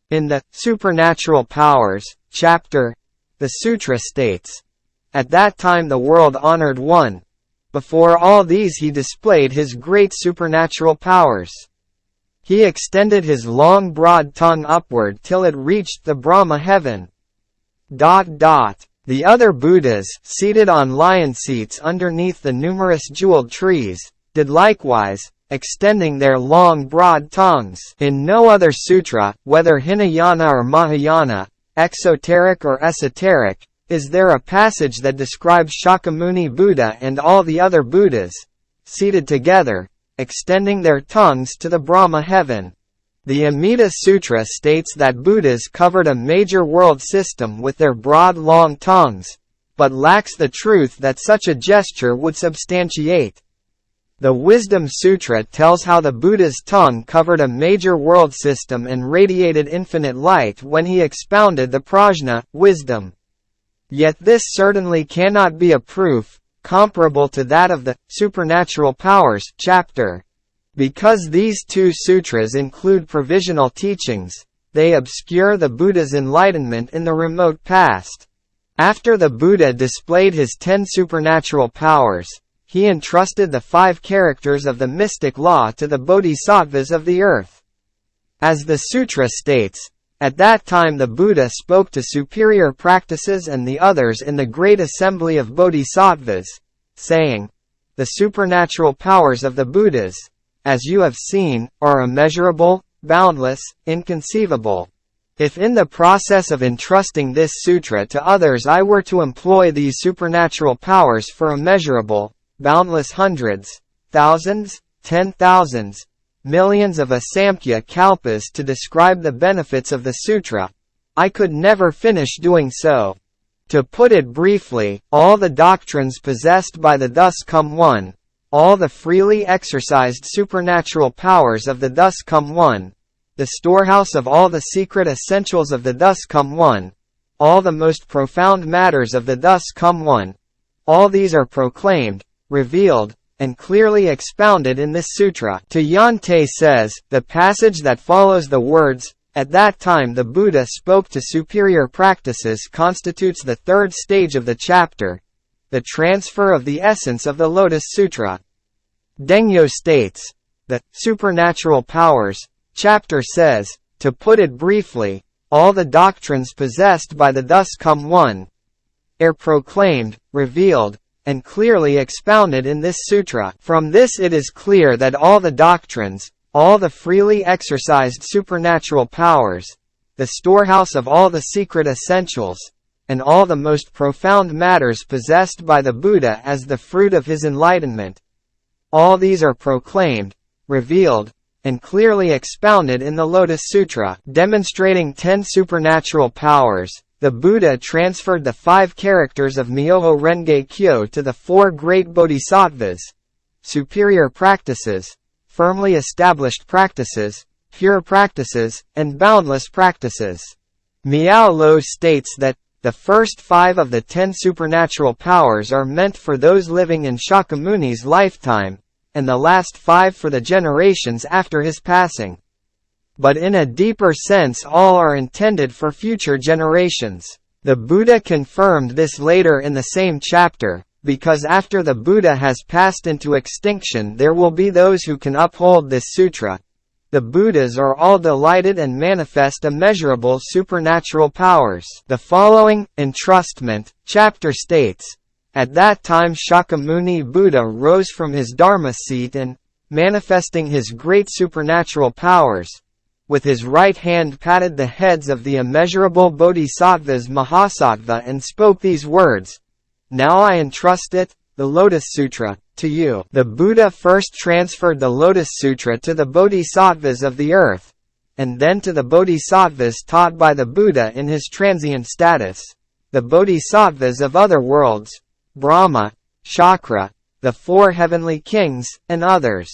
In the Supernatural Powers chapter, the sutra states, at that time the World Honored One, before all these he displayed his great supernatural powers. He extended his long broad tongue upward till it reached the Brahma heaven. The other Buddhas, seated on lion seats underneath the numerous jeweled trees, did likewise, extending their long broad tongues. In no other sutra, whether Hinayana or Mahayana, exoteric or esoteric, is there a passage that describes Shakyamuni Buddha and all the other Buddhas, seated together, extending their tongues to the Brahma heaven. The Amida Sutra states that Buddhas covered a major world system with their broad long tongues, but lacks the truth that such a gesture would substantiate. The Wisdom Sutra tells how the Buddha's tongue covered a major world system and radiated infinite light when he expounded the prajna, wisdom. Yet this certainly cannot be a proof, comparable to that of the Supernatural Powers chapter. Because these two sutras include provisional teachings, they obscure the Buddha's enlightenment in the remote past. After the Buddha displayed his 10 supernatural powers, he entrusted the 5 characters of the mystic law to the bodhisattvas of the earth. As the sutra states, at that time the Buddha spoke to superior practices and the others in the great assembly of bodhisattvas, saying, the supernatural powers of the Buddhas, as you have seen, are immeasurable, boundless, inconceivable. If in the process of entrusting this sutra to others I were to employ these supernatural powers for immeasurable, boundless hundreds, thousands, 10,000s, millions of asamkhya kalpas to describe the benefits of the sutra, I could never finish doing so. To put it briefly, all the doctrines possessed by the Thus Come One, all the freely exercised supernatural powers of the Thus Come One, the storehouse of all the secret essentials of the Thus Come One, all the most profound matters of the thus come one. All these are proclaimed, revealed, and clearly expounded in this sutra. Toyante says, the passage that follows the words, "At that time the Buddha spoke to superior practices" constitutes the third stage of the chapter, the transfer of the essence of the Lotus Sutra. Dengyo states, the supernatural powers chapter says, to put it briefly, all the doctrines possessed by the thus come one are proclaimed, revealed, and clearly expounded in this sutra. From this it is clear that all the doctrines, all the freely exercised supernatural powers, the storehouse of all the secret essentials, and all the most profound matters possessed by the Buddha as the fruit of his enlightenment, all these are proclaimed, revealed, and clearly expounded in the Lotus Sutra. Demonstrating 10 supernatural powers, the Buddha transferred the 5 characters of Myoho-renge-kyo to the 4 great bodhisattvas: superior practices, firmly established practices, pure practices, and boundless practices. Miao Lo states that the first 5 of the 10 supernatural powers are meant for those living in Shakyamuni's lifetime, and the last 5 for the generations after his passing. But in a deeper sense all are intended for future generations. The Buddha confirmed this later in the same chapter, because after the Buddha has passed into extinction there will be those who can uphold this sutra. The Buddhas are all delighted and manifest immeasurable supernatural powers. The following entrustment chapter states, at that time Shakyamuni Buddha rose from his Dharma seat and, manifesting his great supernatural powers, with his right hand patted the heads of the immeasurable bodhisattvas Mahasattva and spoke these words, "Now I entrust it, the Lotus Sutra, to you." The Buddha first transferred the Lotus Sutra to the bodhisattvas of the earth, and then to the bodhisattvas taught by the Buddha in his transient status, the bodhisattvas of other worlds, Brahma, Shakra, the 4 heavenly kings, and others.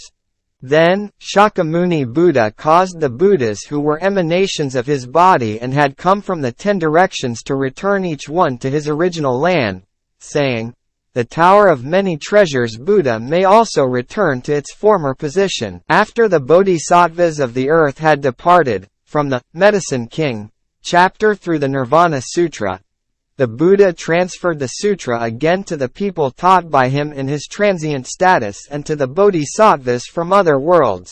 Then, Shakyamuni Buddha caused the Buddhas who were emanations of his body and had come from the 10 directions to return each one to his original land, saying, "The Tower of Many Treasures Buddha may also return to its former position." After the bodhisattvas of the earth had departed, from the Medicine King chapter through the Nirvana Sutra, the Buddha transferred the sutra again to the people taught by him in his transient status and to the bodhisattvas from other worlds.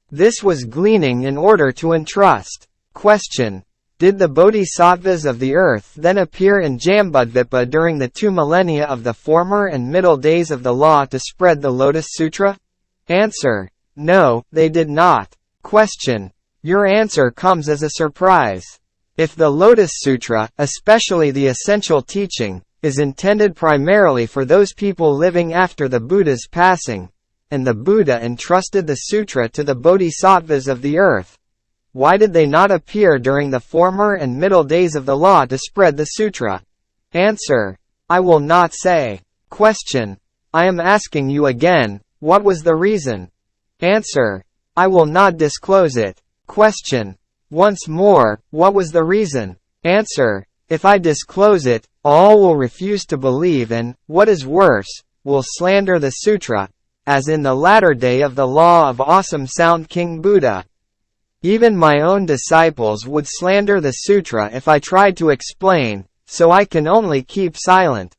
This was gleaning in order to entrust. Question: did the bodhisattvas of the earth then appear in Jambudvipa during the 2 millennia of the former and middle days of the law to spread the Lotus Sutra? Answer: no, they did not. Question: your answer comes as a surprise. If the Lotus Sutra, especially the essential teaching, is intended primarily for those people living after the Buddha's passing, and the Buddha entrusted the sutra to the bodhisattvas of the earth, why did they not appear during the former and middle days of the law to spread the sutra? Answer: I will not say. Question: I am asking you again, what was the reason? Answer: I will not disclose it. Question: once more, what was the reason? Answer: if I disclose it, all will refuse to believe and, what is worse, will slander the sutra, as in the latter day of the law of awesome sound King Buddha. Even my own disciples would slander the sutra if I tried to explain, so I can only keep silent.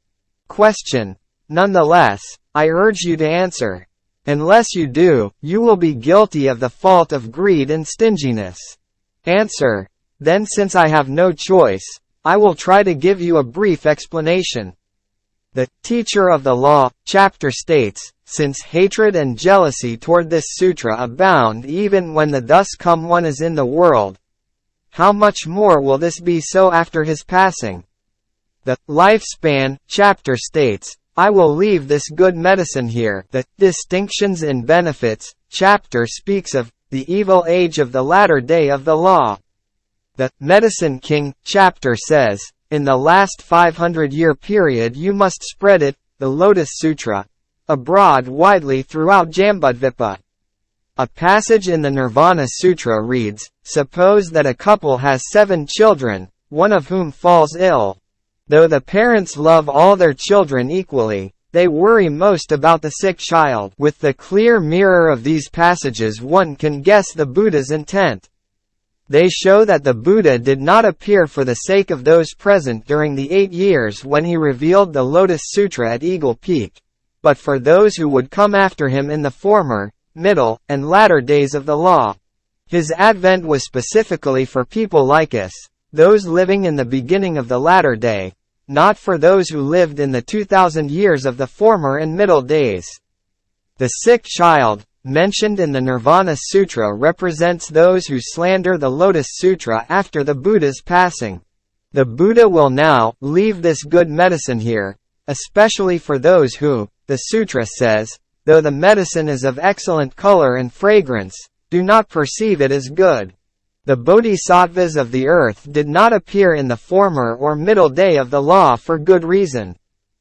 Question: nonetheless, I urge you to answer. Unless you do, you will be guilty of the fault of greed and stinginess. Answer: then since I have no choice, I will try to give you a brief explanation. The Teacher of the Law chapter states, since hatred and jealousy toward this sutra abound even when the thus come one is in the world, how much more will this be so after his passing? The Lifespan chapter states, I will leave this good medicine here. The Distinctions in Benefits chapter speaks of the evil age of the latter day of the law. The Medicine King chapter says, in the last 500-year period you must spread it, the Lotus Sutra, abroad widely throughout Jambudvipa. A passage in the Nirvana Sutra reads, suppose that a couple has 7 children, one of whom falls ill. Though the parents love all their children equally, they worry most about the sick child. With the clear mirror of these passages one can guess the Buddha's intent. They show that the Buddha did not appear for the sake of those present during the 8 years when he revealed the Lotus Sutra at Eagle Peak, but for those who would come after him in the former, middle, and latter days of the law. His advent was specifically for people like us, those living in the beginning of the latter day, not for those who lived in the 2,000 years of the former and middle days. The sick child, mentioned in the Nirvana Sutra, represents those who slander the Lotus Sutra after the Buddha's passing. The Buddha will now leave this good medicine here, especially for those who, the sutra says, though the medicine is of excellent color and fragrance, do not perceive it as good. The bodhisattvas of the earth did not appear in the former or middle day of the law for good reason.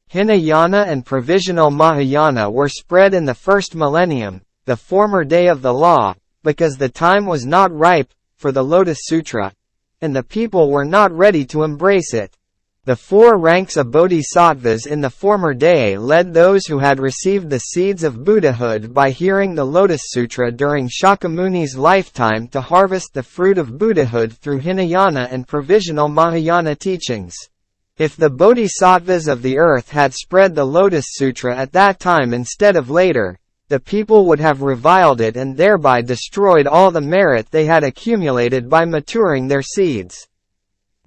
Hinayana and provisional Mahayana were spread in the first millennium, the former day of the law, because the time was not ripe for the Lotus Sutra, and the people were not ready to embrace it. The 4 ranks of bodhisattvas in the former day led those who had received the seeds of Buddhahood by hearing the Lotus Sutra during Shakyamuni's lifetime to harvest the fruit of Buddhahood through Hinayana and provisional Mahayana teachings. If the bodhisattvas of the earth had spread the Lotus Sutra at that time instead of later, the people would have reviled it and thereby destroyed all the merit they had accumulated by maturing their seeds.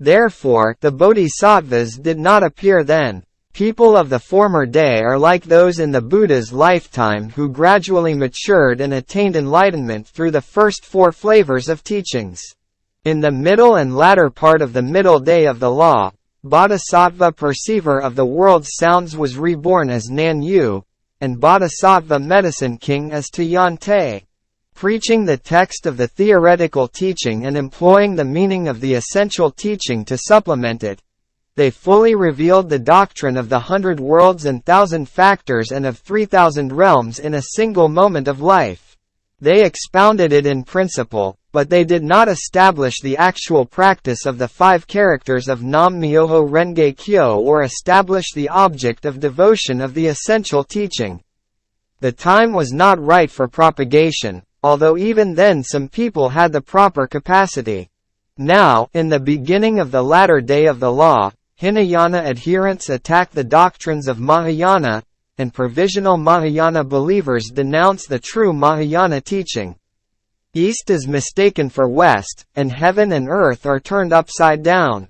Therefore, the bodhisattvas did not appear then. People of the former day are like those in the Buddha's lifetime who gradually matured and attained enlightenment through the first 4 flavors of teachings. In the middle and latter part of the middle day of the law, Bodhisattva perceiver of the world's sounds was reborn as Nan Yu, and Bodhisattva medicine king as Tian Te. Preaching the text of the theoretical teaching and employing the meaning of the essential teaching to supplement it, they fully revealed the doctrine of the 100 worlds and 1,000 factors and of 3,000 realms in a single moment of life. They expounded it in principle, but they did not establish the actual practice of the 5 characters of Nam-myoho-renge-kyo or establish the object of devotion of the essential teaching. The time was not right for propagation, although even then some people had the proper capacity. Now, in the beginning of the latter day of the law, Hinayana adherents attack the doctrines of Mahayana, and provisional Mahayana believers denounce the true Mahayana teaching. East is mistaken for west, and heaven and earth are turned upside down.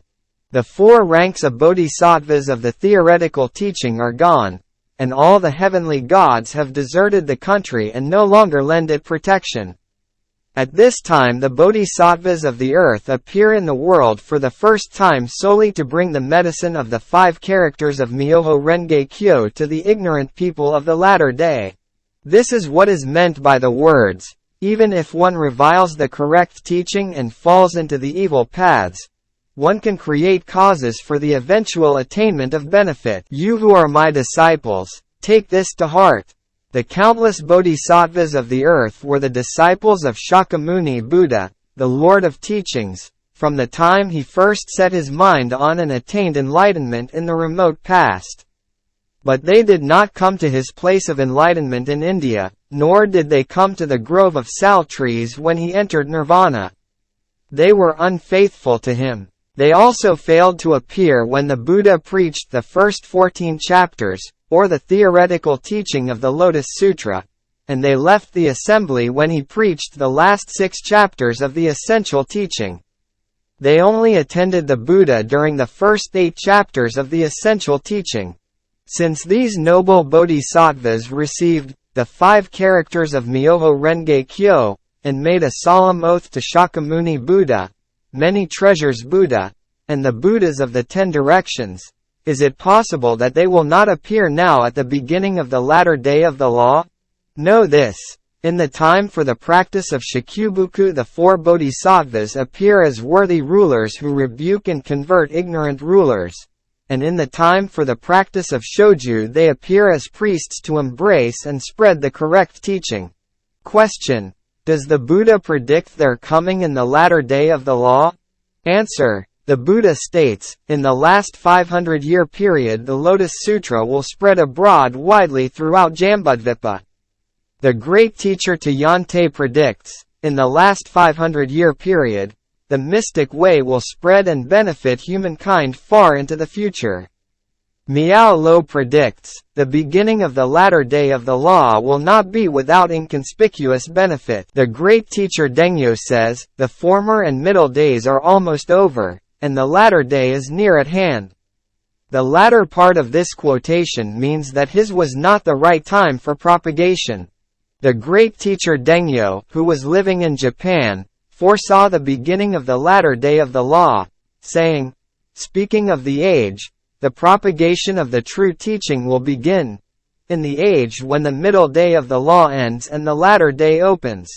The 4 ranks of bodhisattvas of the theoretical teaching are gone, and all the heavenly gods have deserted the country and no longer lend it protection. At this time the bodhisattvas of the earth appear in the world for the first time solely to bring the medicine of the 5 characters of Myoho-renge-kyo to the ignorant people of the latter day. This is what is meant by the words, even if one reviles the correct teaching and falls into the evil paths, one can create causes for the eventual attainment of benefit. You who are my disciples, take this to heart. The countless bodhisattvas of the earth were the disciples of Shakyamuni Buddha, the Lord of teachings, from the time he first set his mind on and attained enlightenment in the remote past. But they did not come to his place of enlightenment in India, nor did they come to the grove of sal trees when he entered nirvana. They were unfaithful to him. They also failed to appear when the Buddha preached the first 14 chapters, or the theoretical teaching of the Lotus Sutra, and they left the assembly when he preached the last 6 chapters of the essential teaching. They only attended the Buddha during the first 8 chapters of the essential teaching. Since these noble bodhisattvas received the 5 characters of Myoho-renge-kyo, and made a solemn oath to Shakyamuni Buddha, many treasures Buddha, and the Buddhas of the 10 directions, is it possible that they will not appear now at the beginning of the latter day of the law? Know this. In the time for the practice of Shikkyubuku the 4 bodhisattvas appear as worthy rulers who rebuke and convert ignorant rulers, and in the time for the practice of Shoju they appear as priests to embrace and spread the correct teaching. Question. Does the Buddha predict their coming in the latter day of the law? Answer. The Buddha states, in the last 500-year period the Lotus Sutra will spread abroad widely throughout Jambudvipa. The great teacher Yante predicts, in the last 500-year period, the mystic way will spread and benefit humankind far into the future. Miao Lo predicts, the beginning of the latter day of the law will not be without inconspicuous benefit. The great teacher Dengyo says, the former and middle days are almost over, and the latter day is near at hand. The latter part of this quotation means that his was not the right time for propagation. The great teacher Dengyo, who was living in Japan, foresaw the beginning of the latter day of the law, saying, speaking of the age, the propagation of the true teaching will begin in the age when the middle day of the law ends and the latter day opens.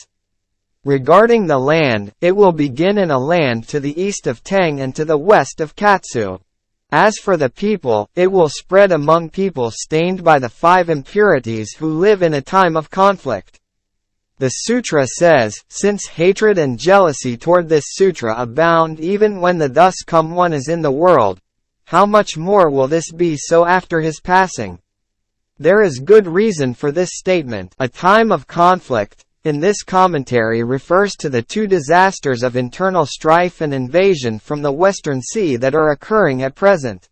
Regarding the land, it will begin in a land to the east of Tang and to the west of Katsu. As for the people, it will spread among people stained by the 5 impurities who live in a time of conflict. The sutra says, since hatred and jealousy toward this sutra abound even when the thus come one is in the world, how much more will this be so after his passing? There is good reason for this statement. A time of conflict, in this commentary, refers to the 2 disasters of internal strife and invasion from the Western Sea that are occurring at present.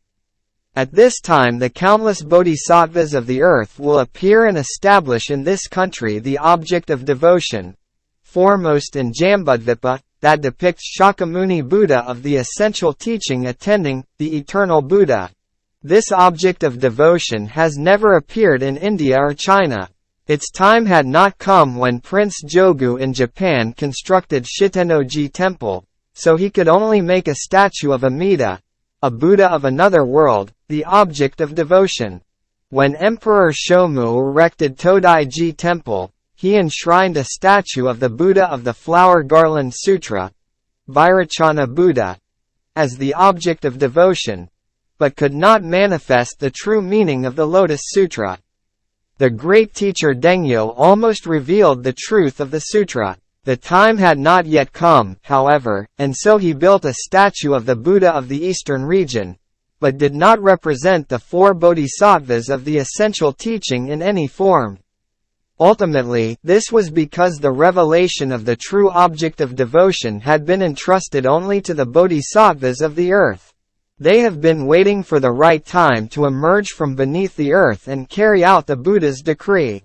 At this time the countless bodhisattvas of the earth will appear and establish in this country the object of devotion, foremost in Jambudvipa, that depicts Shakyamuni Buddha of the essential teaching attending, the eternal Buddha. This object of devotion has never appeared in India or China. Its time had not come when Prince Jogu in Japan constructed Shitennoji Temple, so he could only make a statue of Amida, a Buddha of another world, the object of devotion. When Emperor Shomu erected Todaiji Temple, he enshrined a statue of the Buddha of the Flower Garland Sutra, Vairocana Buddha, as the object of devotion, but could not manifest the true meaning of the Lotus Sutra. The great teacher Dengyo almost revealed the truth of the sutra. The time had not yet come, however, and so he built a statue of the Buddha of the eastern region, but did not represent the 4 bodhisattvas of the essential teaching in any form. Ultimately, this was because the revelation of the true object of devotion had been entrusted only to the bodhisattvas of the earth. They have been waiting for the right time to emerge from beneath the earth and carry out the Buddha's decree.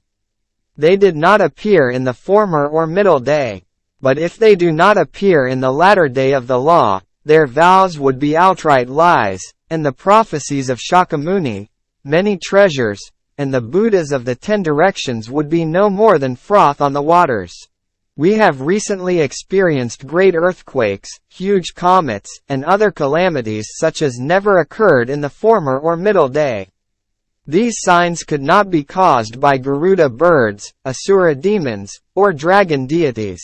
They did not appear in the former or middle day. But if they do not appear in the latter day of the law, their vows would be outright lies, and the prophecies of Shakyamuni, many treasures, and the Buddhas of the 10 directions would be no more than froth on the waters. We have recently experienced great earthquakes, huge comets, and other calamities such as never occurred in the former or middle day. These signs could not be caused by Garuda birds, Asura demons, or dragon deities.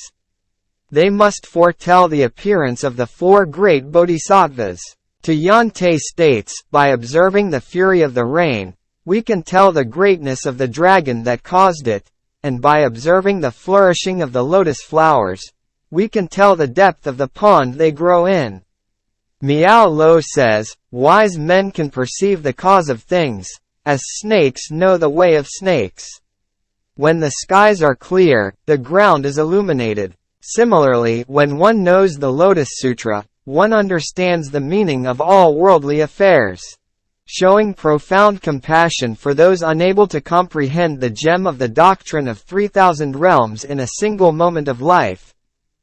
They must foretell the appearance of the 4 great bodhisattvas. Yante states, by observing the fury of the rain, we can tell the greatness of the dragon that caused it, and by observing the flourishing of the lotus flowers, we can tell the depth of the pond they grow in. Miao Lo says, wise men can perceive the cause of things, as snakes know the way of snakes. When the skies are clear, the ground is illuminated. Similarly, when one knows the Lotus Sutra, one understands the meaning of all worldly affairs. Showing profound compassion for those unable to comprehend the gem of the doctrine of 3,000 realms in a single moment of life,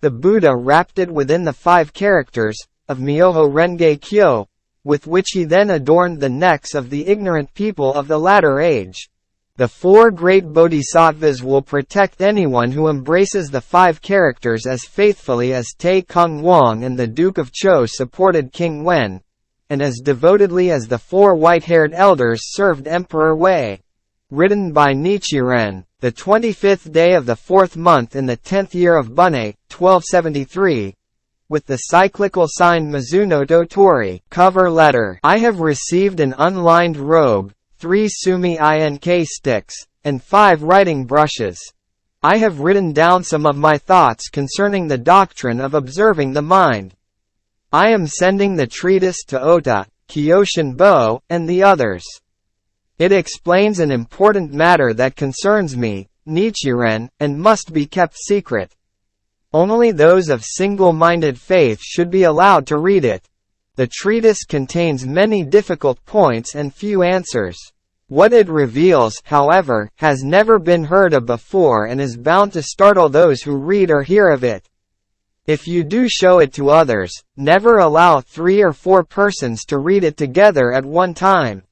the Buddha wrapped it within the 5 characters of Myoho-renge-kyo, with which he then adorned the necks of the ignorant people of the latter age. The 4 great bodhisattvas will protect anyone who embraces the 5 characters as faithfully as Tai Kung Wang and the Duke of Zhou supported King Wen, and as devotedly as the 4 white-haired elders served Emperor Wei. Written by Nichiren, the 25th day of the 4th month in the 10th year of Bunne, 1273, with the cyclical sign Mizuno Dotori. Cover letter. I have received an unlined robe, 3 sumi ink sticks, and 5 writing brushes. I have written down some of my thoughts concerning the doctrine of observing the mind. I am sending the treatise to Ota, Kyoshin Bo, and the others. It explains an important matter that concerns me, Nichiren, and must be kept secret. Only those of single-minded faith should be allowed to read it. The treatise contains many difficult points and few answers. What it reveals, however, has never been heard of before and is bound to startle those who read or hear of it. If you do show it to others, never allow 3 or 4 persons to read it together at one time.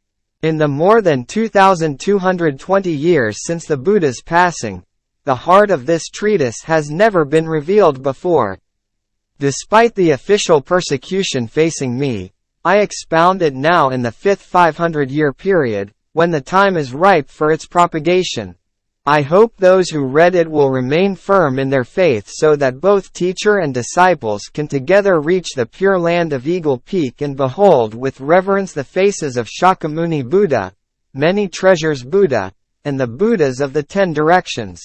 In the more than 2,220 years since the Buddha's passing, the heart of this treatise has never been revealed before. Despite the official persecution facing me, I expound it now in the 5th 500-year period, when the time is ripe for its propagation. I hope those who read it will remain firm in their faith so that both teacher and disciples can together reach the pure land of Eagle Peak and behold with reverence the faces of Shakyamuni Buddha, many treasures Buddha, and the Buddhas of the 10 directions.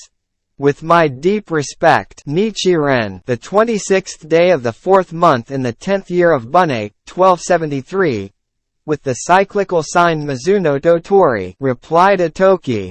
With my deep respect, Nichiren, the 26th day of the 4th month in the 10th year of Bunne, 1273, with the cyclical sign Mizuno Dotori, reply to Toki.